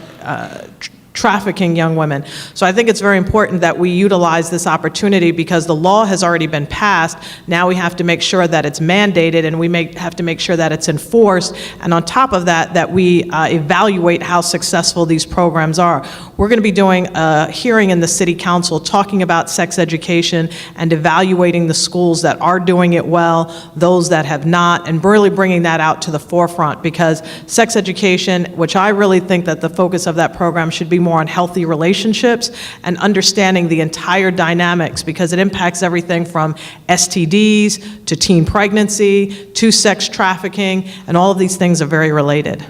trafficking young women. So I think it's very important that we utilize this opportunity because the law has already been passed. Now we have to make sure that it's mandated, and we have to make sure that it's enforced. And on top of that, that we evaluate how successful these programs are. We're going to be doing a hearing in the City Council talking about sex education and evaluating the schools that are doing it well, those that have not, and really bringing that out to the forefront, because sex education, which I really think that the focus of that program should be more on healthy relationships and understanding the entire dynamics, because it impacts everything from STDs to teen pregnancy to sex trafficking, and all of these things are very related.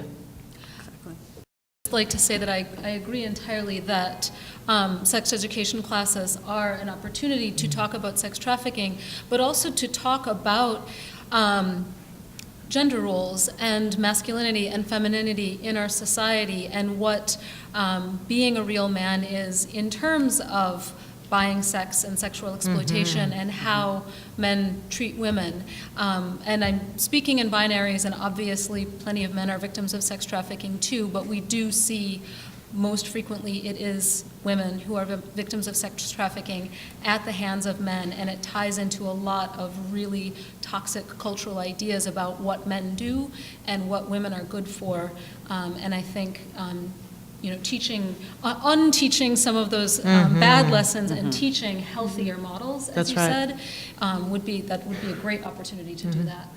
I'd like to say that I agree entirely that sex education classes are an opportunity to talk about sex trafficking, but also to talk about gender roles and masculinity and femininity in our society, and what being a real man is in terms of buying sex and sexual exploitation, and how men treat women. And I'm speaking in binaries, and obviously plenty of men are victims of sex trafficking too, but we do see most frequently it is women who are victims of sex trafficking at the hands of men, and it ties into a lot of really toxic cultural ideas about what men do and what women are good for. And I think unteaching some of those bad lessons and teaching healthier models, as That's you right. said, would be a great opportunity to do that.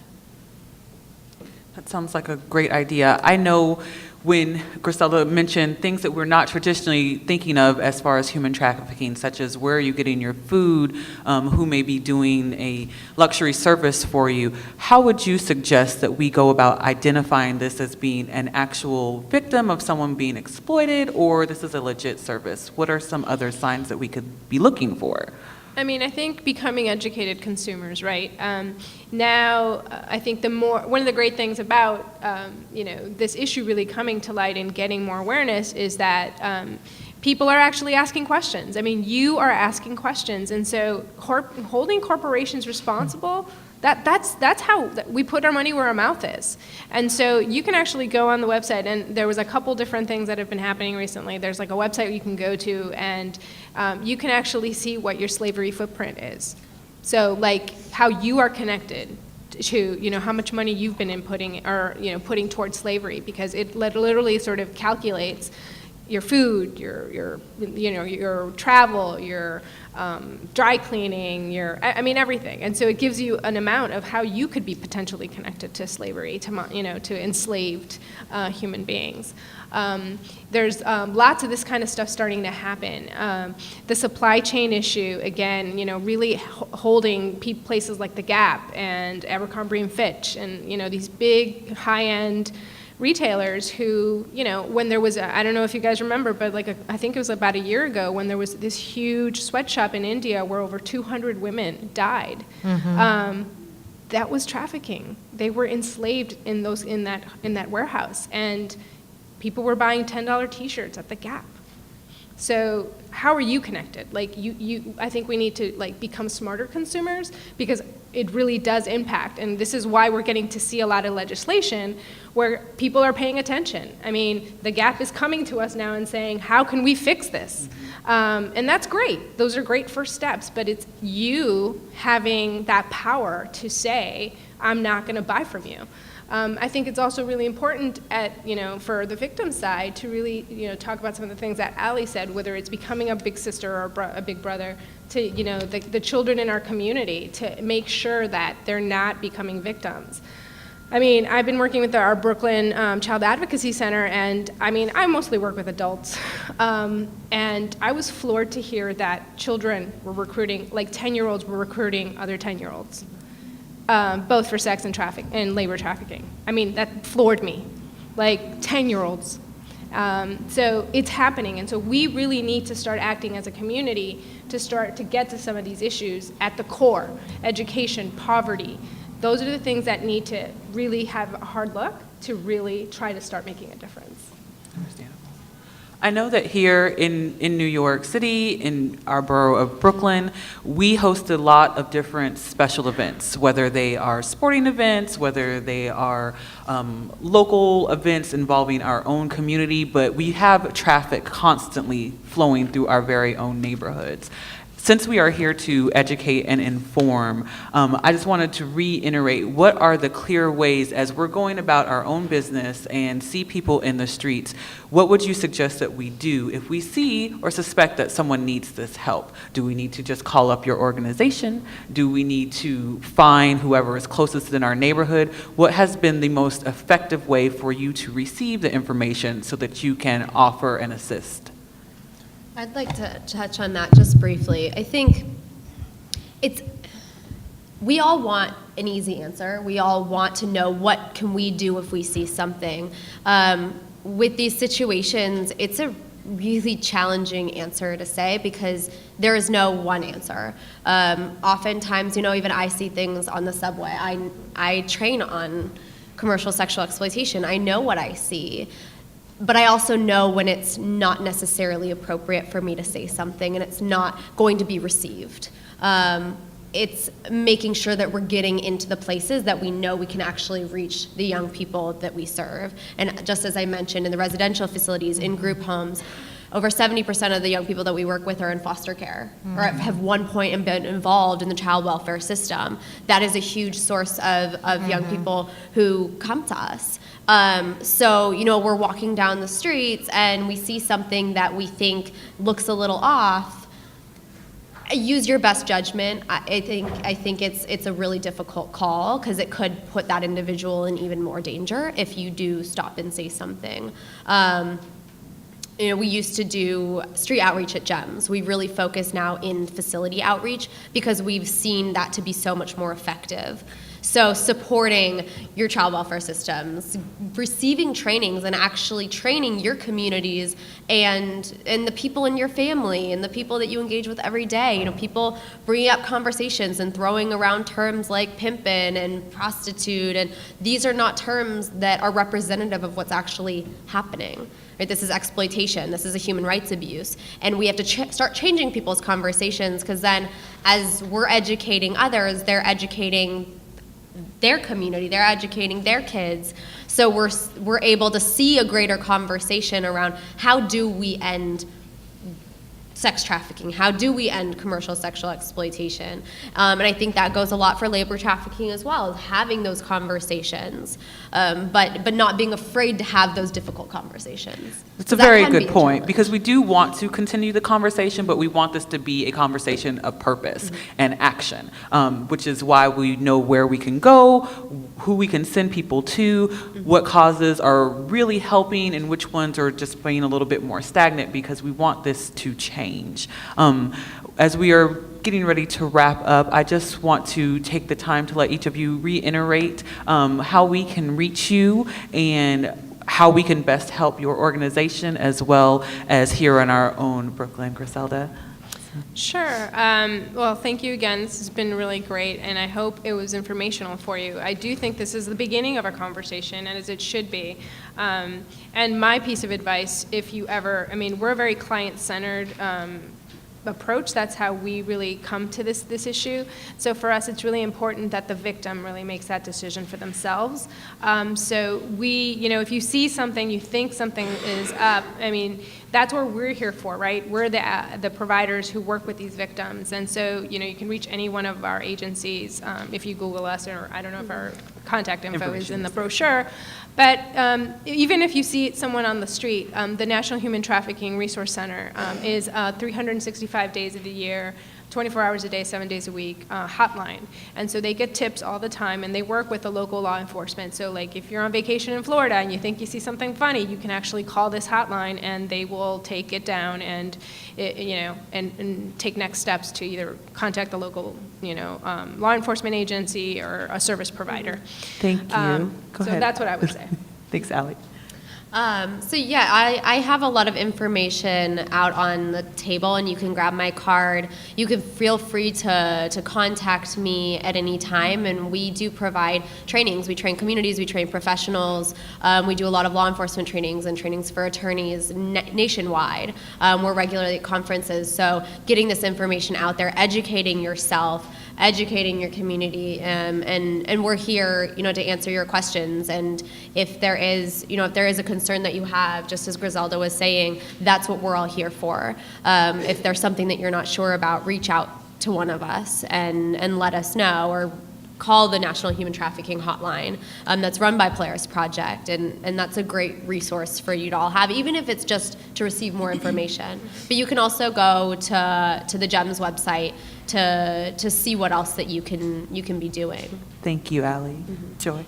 That sounds like a great idea. I know when Griselda mentioned things that we're not traditionally thinking of as far as human trafficking, such as where are you getting your food, who may be doing a luxury service for you, how would you suggest that we go about identifying this as being an actual victim of someone being exploited, or this is a legit service? What are some other signs that we could be looking for? I mean, I think becoming educated consumers, right? Now, I think one of the great things about, this issue really coming to light and getting more awareness is that people are actually asking questions. I mean, you are asking questions, and so holding corporations responsible, that's how we put our money where our mouth is. And so you can actually go on the website, and there was a couple different things that have been happening recently. There's like a website you can go to, and you can actually see what your slavery footprint is. So like how you are connected to, how much money you've been inputting or, putting towards slavery, because it literally sort of calculates your food, your travel, your dry cleaning, everything. And so it gives you an amount of how you could be potentially connected to slavery, to enslaved human beings. There's lots of this kind of stuff starting to happen. The supply chain issue, again, really holding places like the Gap and Abercrombie and Fitch and, these big high-end retailers who, when there was, I don't know if you guys remember, but I think it was about a year ago when there was this huge sweatshop in India where over 200 women died. That was trafficking. They were enslaved in that warehouse, and people were buying $10 T-shirts at the Gap. So how are you connected? I think we need to become smarter consumers, because it really does impact. And this is why we're getting to see a lot of legislation where people are paying attention. I mean, the Gap is coming to us now and saying, how can we fix this? And that's great. Those are great first steps, but it's you having that power to say, I'm not gonna buy from you. I think it's also really important for the victim side to really, talk about some of the things that Ali said, whether it's becoming a big sister or a big brother to, the children in our community, to make sure that they're not becoming victims. I mean, I've been working with our Brooklyn Child Advocacy Center, and I mostly work with adults. And I was floored to hear that children were recruiting, 10-year-olds were recruiting other 10-year-olds. Both for sex and labor trafficking. I mean, that floored me, 10-year-olds. So it's happening, and so we really need to start acting as a community to get to some of these issues at the core: education, poverty. Those are the things that need to really have a hard look to really try to start making a difference. Understandable. I know that here in New York City, in our borough of Brooklyn, we host a lot of different special events, whether they are sporting events, whether they are local events involving our own community, but we have traffic constantly flowing through our very own neighborhoods. Since we are here to educate and inform, I just wanted to reiterate what are the clear ways as we're going about our own business and see people in the streets, what would you suggest that we do if we see or suspect that someone needs this help? Do we need to just call up your organization? Do we need to find whoever is closest in our neighborhood? What has been the most effective way for you to receive the information so that you can offer and assist? I'd like to touch on that just briefly. I think we all want an easy answer. We all want to know what can we do if we see something. With these situations, it's a really challenging answer to say because there is no one answer. Oftentimes, even I see things on the subway. I train on commercial sexual exploitation. I know what I see. But I also know when it's not necessarily appropriate for me to say something and it's not going to be received. It's making sure that we're getting into the places that we know we can actually reach the young people that we serve. And just as I mentioned, in the residential facilities, in group homes, over 70% of the young people that we work with are in foster care or have one point been involved in the child welfare system. That is a huge source of young people who come to us. So, we're walking down the streets and we see something that we think looks a little off. Use your best judgment. I think it's a really difficult call because it could put that individual in even more danger if you do stop and say something. We used to do street outreach at GEMS. We really focus now in facility outreach because we've seen that to be so much more effective. So supporting your child welfare systems, receiving trainings and actually training your communities and the people in your family and the people that you engage with every day. People bringing up conversations and throwing around terms like pimpin' and prostitute, and these are not terms that are representative of what's actually happening. Right? This is exploitation. This is a human rights abuse. And we have to start changing people's conversations because then as we're educating others, they're educating their community, they're educating their kids. So we're able to see a greater conversation around how do we end sex trafficking? How do we end commercial sexual exploitation? And I think that goes a lot for labor trafficking as well, having those conversations, but not being afraid to have those difficult conversations. It's a very good point because we do want to continue the conversation, but we want this to be a conversation of purpose and action, which is why we know where we can go, who we can send people to, what causes are really helping and which ones are just being a little bit more stagnant because we want this to change. As we are getting ready to wrap up, I just want to take the time to let each of you reiterate how we can reach you and how we can best help your organization as well as here in our own Brooklyn. Griselda? Sure. Well, thank you again. This has been really great, and I hope it was informational for you. I do think this is the beginning of a conversation, and as it should be. And my piece of advice, if you ever, we're a very client-centered approach. That's how we really come to this issue. So for us, it's really important that the victim really makes that decision for themselves. So we, if you see something, you think something is up, that's what we're here for, right? We're the providers who work with these victims. And so, you can reach any one of our agencies if you Google us, or I don't know if our contact info is in the brochure. But even if you see someone on the street, the National Human Trafficking Resource Center is 365 days of the year, 24 hours a day, 7 days a week hotline. And so they get tips all the time, and they work with the local law enforcement. So like if you're on vacation in Florida and you think you see something funny, you can actually call this hotline and they will take it down and and take next steps to either contact the local law enforcement agency or a service provider. Thank you. Go ahead. So that's what I would say. Thanks, Allie. So yeah, I have a lot of information out on the table, and you can grab my card. You can feel free to contact me at any time, and we do provide trainings. We train communities, we train professionals. We do a lot of law enforcement trainings and trainings for attorneys nationwide. We're regularly at conferences, so getting this information out there, educating yourself, educating your community, and we're here, to answer your questions. And if there is a concern that you have, just as Griselda was saying, that's what we're all here for. If there's something that you're not sure about, reach out to one of us and let us know, or call the National Human Trafficking Hotline that's run by Polaris Project, and that's a great resource for you to all have, even if it's just to receive more information. But you can also go to the GEMS website to see what else that you can be doing. Thank you, Allie. Joy?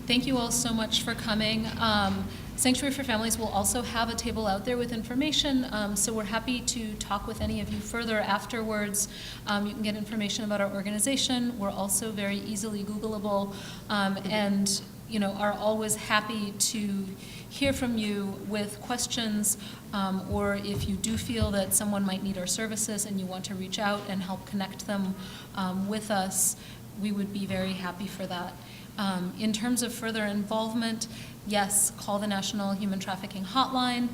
Thank you all so much for coming. Sanctuary for Families will also have a table out there with information, so we're happy to talk with any of you further afterwards. You can get information about our organization. We're also very easily Googleable, and are always happy to hear from you with questions, or if you do feel that someone might need our services and you want to reach out and help connect them with us, we would be very happy for that. In terms of further involvement, yes, call the National Human Trafficking Hotline,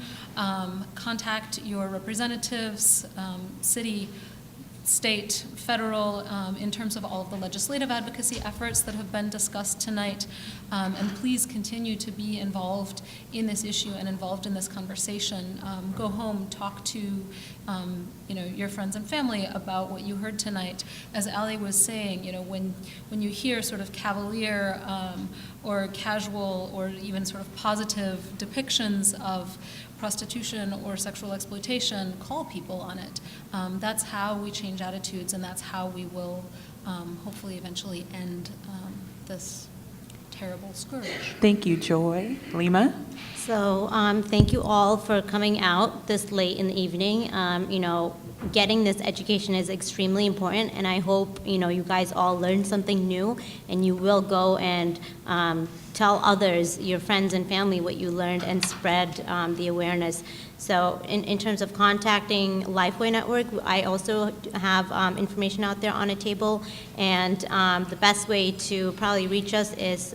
contact your representatives, city, state, federal, in terms of all of the legislative advocacy efforts that have been discussed tonight. And please continue to be involved in this issue and involved in this conversation. Go home, talk to your friends and family about what you heard tonight. As Allie was saying, when you hear sort of cavalier or casual or even sort of positive depictions of prostitution or sexual exploitation, call people on it. That's how we change attitudes, and that's how we will hopefully eventually end this terrible scourge. Thank you, Joy. Lima? So thank you all for coming out this late in the evening. Getting this education is extremely important, and I hope you guys all learned something new, and you will go and tell others, your friends and family, what you learned and spread the awareness. So in terms of contacting Lifeway Network, I also have information out there on a table, and the best way to probably reach us is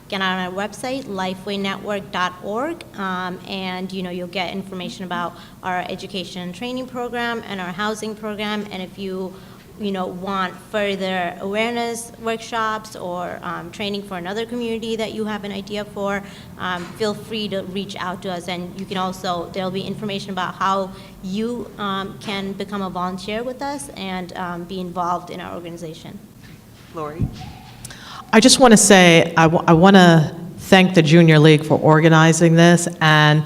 get on our website, lifewaynetwork.org, and you'll get information about our education and training program and our housing program. And if you want further awareness workshops or training for another community that you have an idea for, feel free to reach out to us. And you can also, there'll be information about how you can become a volunteer with us and be involved in our organization. Lori? I just want to say I want to thank the Junior League for organizing this, and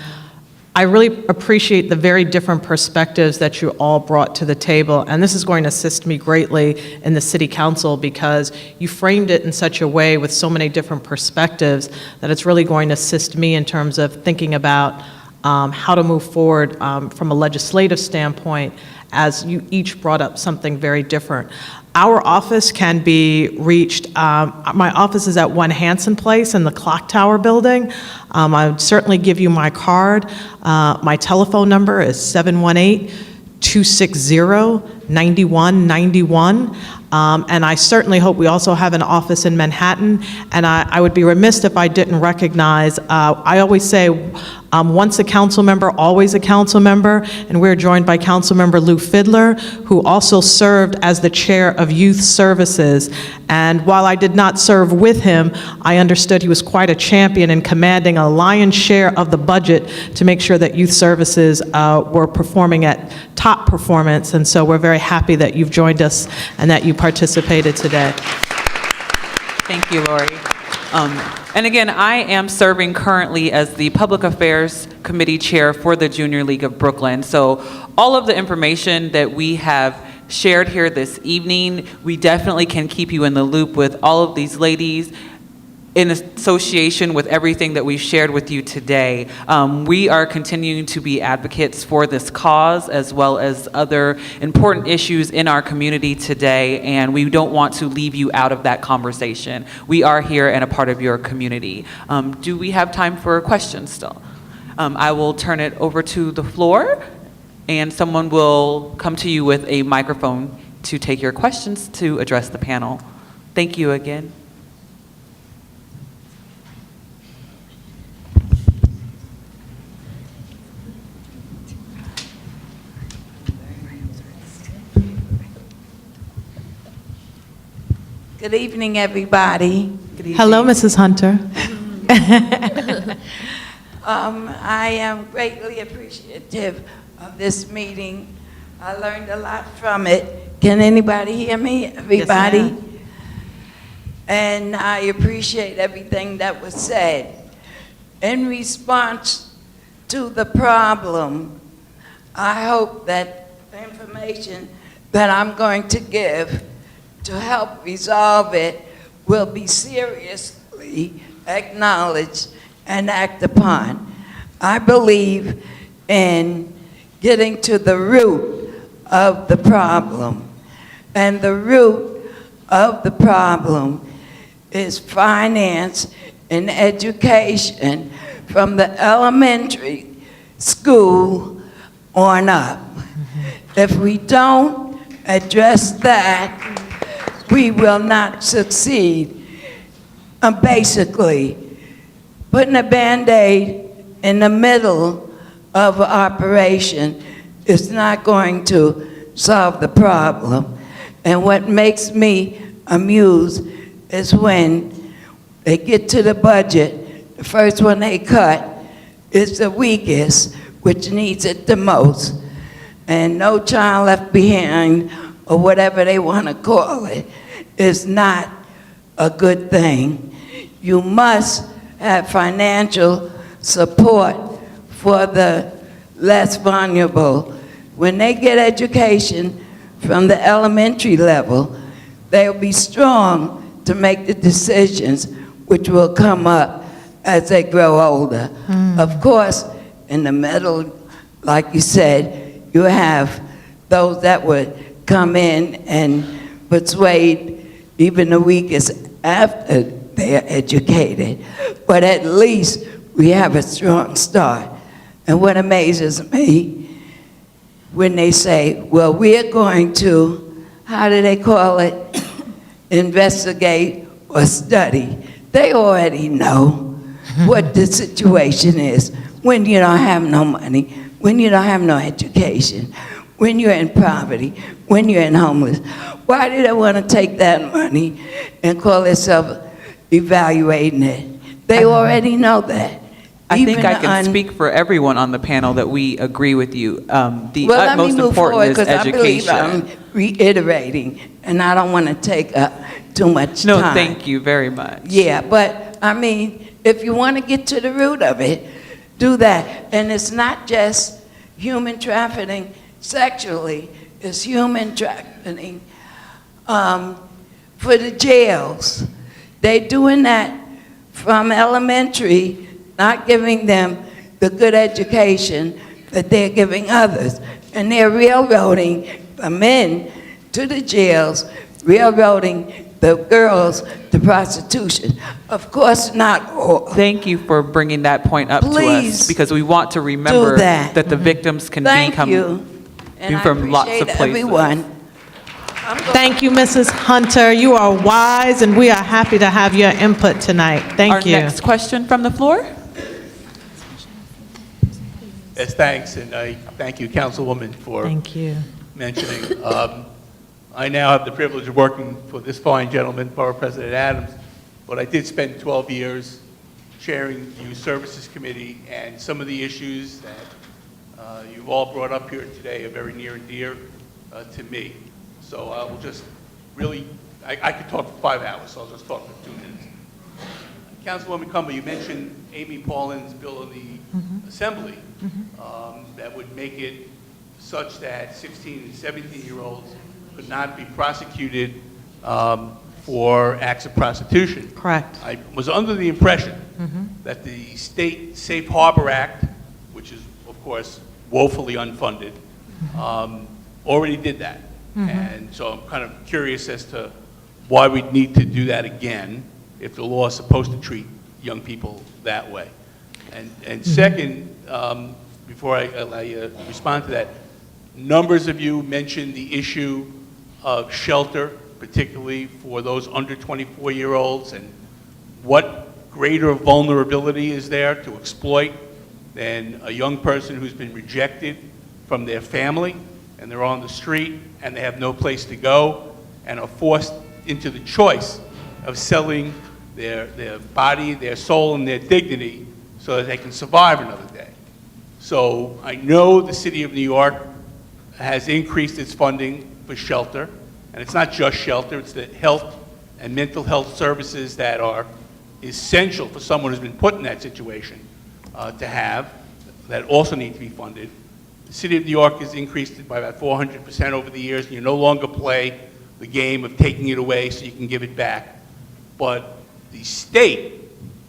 I really appreciate the very different perspectives that you all brought to the table, and this is going to assist me greatly in the City Council because you framed it in such a way with so many different perspectives that it's really going to assist me in terms of thinking about how to move forward from a legislative standpoint, as you each brought up something very different. Our office can be reached, my office is at 1 Hanson Place in the Clock Tower building. I would certainly give you my card. My telephone number is 718-260-9191. And I certainly hope we also have an office in Manhattan. And I would be remiss if I didn't recognize, I always say, once a council member, always a council member, and we're joined by Council Member Lou Fidler, who also served as the chair of Youth Services. And while I did not serve with him, I understood he was quite a champion in commanding a lion's share of the budget to make sure that Youth Services were performing at top performance. And so we're very happy that you've joined us and that you participated today. Thank you, Lori. And again, I am serving currently as the Public Affairs Committee Chair for the Junior League of Brooklyn. So all of the information that we have shared here this evening, we definitely can keep you in the loop with all of these ladies. in association with everything that we've shared with you today, we are continuing to be advocates for this cause as well as other important issues in our community today, and we don't want to leave you out of that conversation. We are here and a part of your community. Do we have time for questions still? I will turn it over to the floor, and someone will come to you with a microphone to take your questions to address the panel. Thank you again. Good evening, everybody. Good evening. Hello, Mrs. Hunter. I am greatly appreciative of this meeting. I learned a lot from it. Can anybody hear me, everybody? Yes, ma'am. And I appreciate everything that was said. In response to the problem, I hope that the information that I'm going to give to help resolve it will be seriously acknowledged and acted upon. I believe in getting to the root of the problem. And the root of the problem is finance and education from the elementary school on up. If we don't address that, we will not succeed. Basically, putting a Band-Aid in the middle of an operation is not going to solve the problem. And what makes me amused is when they get to the budget, the first one they cut is the weakest, which needs it the most. And No Child Left Behind, or whatever they want to call it, is not a good thing. You must have financial support for the less vulnerable. When they get education from the elementary level, they'll be strong to make the decisions which will come up as they grow older. Of course, in the middle, like you said, you have those that would come in and persuade even the weakest after they're educated. But at least we have a strong start. And what amazes me, when they say, well, we're going to, how do they call it, investigate or study. They already know what the situation is when you don't have no money, when you don't have no education, when you're in poverty, when you're in homeless. Why do they want to take that money and call themselves evaluating it? They already know that. I think I can speak for everyone on the panel that we agree with you. The utmost important is education. I believe I'm reiterating, and I don't want to take up too much time. No, thank you very much. Yeah, but I mean, if you want to get to the root of it, do that. And it's not just human trafficking sexually, it's human trafficking for the jails. They're doing that from elementary, not giving them the good education that they're giving others. And they're railroading the men to the jails, railroading the girls to prostitution. Of course, not all. Thank you for bringing that point up to us, because we want to remember that. the victims can Thank become you. And from lots of places. Everyone. Thank you, Mrs. Hunter. You are wise, and we are happy to have your input tonight. Thank you. Our next question from the floor. Yes, thanks, and I thank you, Councilwoman, for Thank you. mentioning. I now have the privilege of working for this fine gentleman, Borough President Adams, but I did spend 12 years chairing the Youth Services Committee, and some of the issues that you've all brought up here today are very near and dear to me. So I will just really, I could talk for 5 hours, so I'll just talk for 2 minutes. Councilwoman Cumber, you mentioned Amy Paulin's bill in the Assembly that would make it such that 16 and 17-year-olds could not be prosecuted for acts of prostitution. Correct. I was under the impression that the State Safe Harbor Act, which is, of course, woefully unfunded, already did that. And so I'm kind of curious as to why we'd need to do that again if the law is supposed to treat young people that way. And second, before I allow you to respond to that, numbers of you mentioned the issue of shelter, particularly for those under 24-year-olds, and what greater vulnerability is there to exploit than a young person who's been rejected from their family, and they're on the street, and they have no place to go, and are forced into the choice of selling their body, their soul, and their dignity so that they can survive another day. So I know the city of New York has increased its funding for shelter, and it's not just shelter, it's the health and mental health services that are essential for someone who's been put in that situation to have, that also need to be funded. The city of New York has increased it by about 400% over the years, and you no longer play the game of taking it away so you can give it back. But the state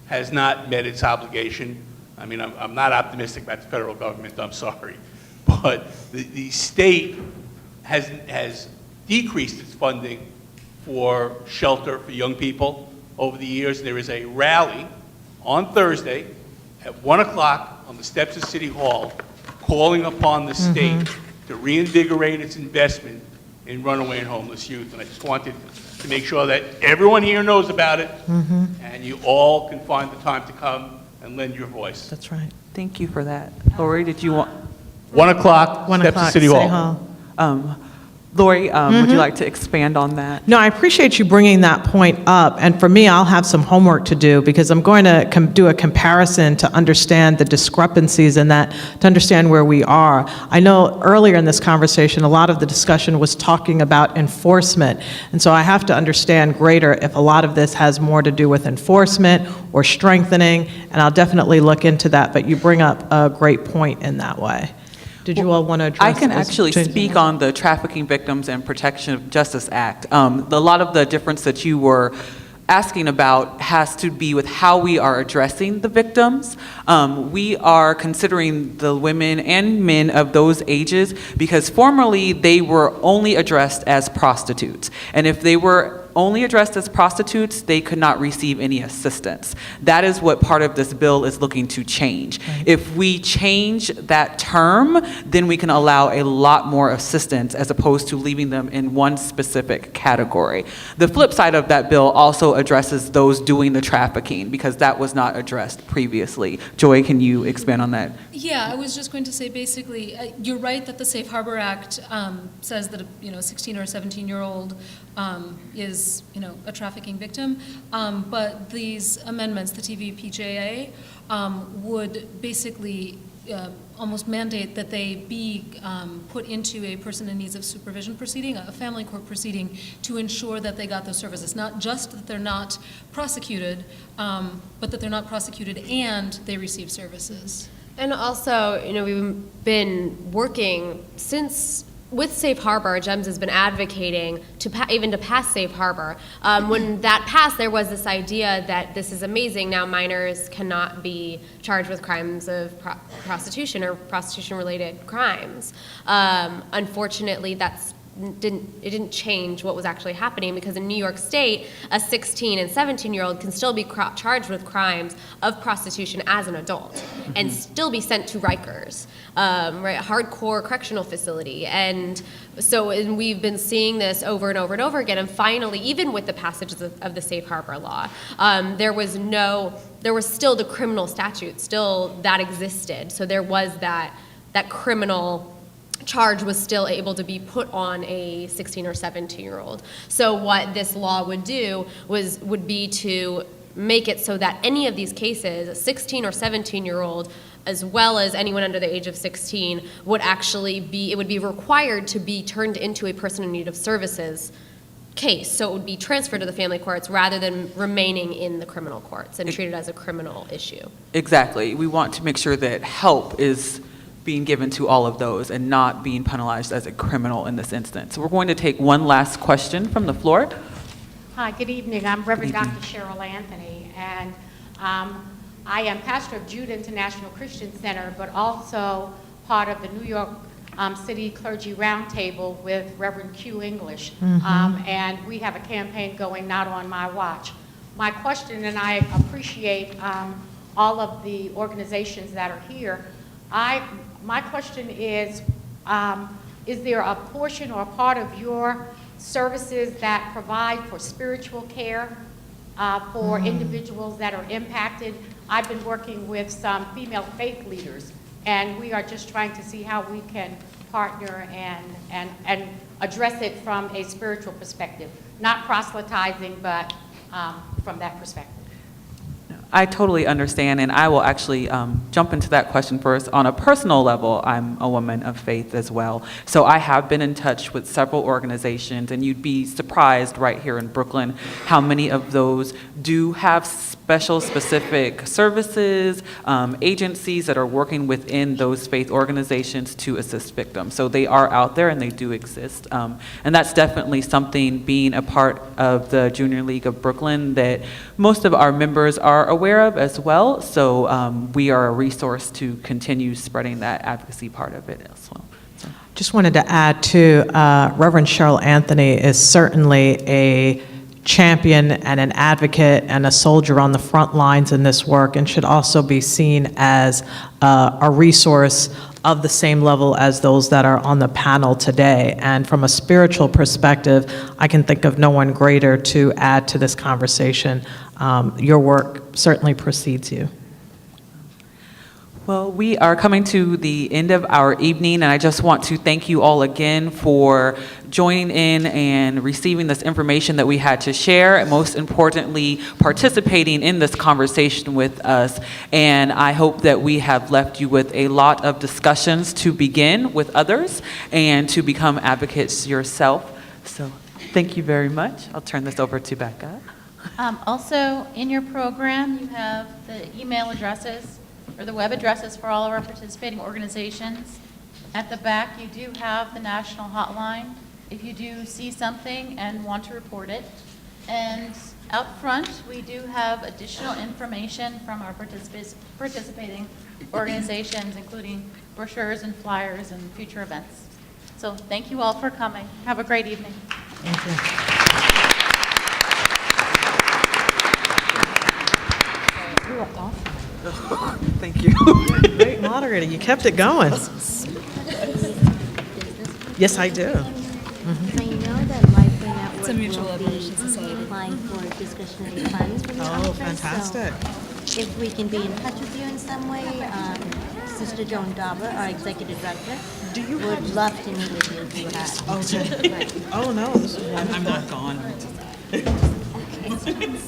has not met its obligation. I mean, I'm not optimistic about the federal government, I'm sorry. But the state has decreased its funding for shelter for young people over the years. There is a rally on Thursday at 1 o'clock on the steps of City Hall calling upon the state to reinvigorate its investment in runaway and homeless youth. And I just wanted to make sure that everyone here knows about it, and you all can find the time to come and lend your voice. That's right. Thank you for that. Lori, did you want? 1 o'clock, 1 steps of o'clock, City Hall. Lori, would you like to expand on that? No, I appreciate you bringing that point up. And for me, I'll have some homework to do because I'm going to do a comparison to understand the discrepancies in that, to understand where we are. I know earlier in this conversation, a lot of the discussion was talking about enforcement. And so I have to understand greater if a lot of this has more to do with enforcement or strengthening, and I'll definitely look into that. But you bring up a great point in that way. Did you all want to address I can those actually changes? speak on the Trafficking Victims and Protection of Justice Act. A lot of the difference that you were asking about has to be with how we are addressing the victims. We are considering the women and men of those ages because formerly they were only addressed as prostitutes. And if they were only addressed as prostitutes, they could not receive any assistance. That is what part of this bill is looking to change. Right. If we change that term, then we can allow a lot more assistance as opposed to leaving them in one specific category. The flip side of that bill also addresses those doing the trafficking because that was not addressed previously. Joy, can you expand on that? Yeah, I was just going to say, basically, you're right that the Safe Harbor Act says that a 16 or 17-year-old is a trafficking victim, but these amendments, the TVPJA, would basically almost mandate that they be put into a person in need of supervision proceeding, a family court proceeding, to ensure that they got those services. Not just that they're not prosecuted, but that they're not prosecuted and they receive services. And also, we've been working since with Safe Harbor. GEMS has been advocating even to pass Safe Harbor. When that passed, there was this idea that this is amazing. Now minors cannot be charged with crimes of prostitution or prostitution-related crimes. Unfortunately, it didn't change what was actually happening, because in New York State, a 16 and 17-year-old can still be charged with crimes of prostitution as an adult and still be sent to Rikers, right, a hardcore correctional facility. And we've been seeing this over and over and over again. And finally, even with the passage of the Safe Harbor law, there was still the criminal statute still that existed. So there was that criminal charge was still able to be put on a 16 or 17-year-old. So what this law would do would be to make it so that any of these cases, a 16 or 17-year-old, as well as anyone under the age of 16, would be required to be turned into a person in need of services case. So it would be transferred to the family courts rather than remaining in the criminal courts and treated as a criminal issue. Exactly. We want to make sure that help is being given to all of those and not being penalized as a criminal in this instance. So we're going to take one last question from the floor. Hi, good evening. I'm Reverend Dr. Cheryl Anthony, and I am pastor of Jude International Christian Center, but also part of the New York City Clergy Roundtable with Reverend Q English. And we have a campaign going, Not on My Watch. My question, and I appreciate all of the organizations that are here, my question is there a portion or a part of your services that provide for spiritual care for individuals that are impacted? I've been working with some female faith leaders, and we are just trying to see how we can partner and address it from a spiritual perspective. Not proselytizing, but from that perspective. I totally understand, and I will actually jump into that question first. On a personal level, I'm a woman of faith as well. So I have been in touch with several organizations, and you'd be surprised right here in Brooklyn how many of those do have special, specific services, agencies that are working within those faith organizations to assist victims. So they are out there and they do exist. And that's definitely something, being a part of the Junior League of Brooklyn, that most of our members are aware of as well. So we are a resource to continue spreading that advocacy part of it as well. So. Just wanted to add too, Reverend Cheryl Anthony is certainly a champion and an advocate and a soldier on the front lines in this work, and should also be seen as a resource of the same level as those that are on the panel today. And from a spiritual perspective, I can think of no one greater to add to this conversation. Your work certainly precedes you. Well, we are coming to the end of our evening, and I just want to thank you all again for joining in and receiving this information that we had to share, and most importantly, participating in this conversation with us. And I hope that we have left you with a lot of discussions to begin with others and to become advocates yourself. So thank you very much. I'll turn this over to Becca. Also, in your program, you have the email addresses or the web addresses for all of our participating organizations. At the back, you do have the national hotline if you do see something and want to report it. And out front, we do have additional information from our participating organizations, including brochures and flyers and future events. So thank you all for coming. Have a great evening. Thank you. You were awesome. Thank you. Great moderator, you kept it going. Yes, I do. I know that Lifeline Network will be applying for discretionary funds for the conference. Fantastic. So if we can be in touch with you in some way, Sister Joan Dauber, our executive director, would love to meet with you if you had. Okay. Oh, no, this is wonderful. I'm not gone. Okay.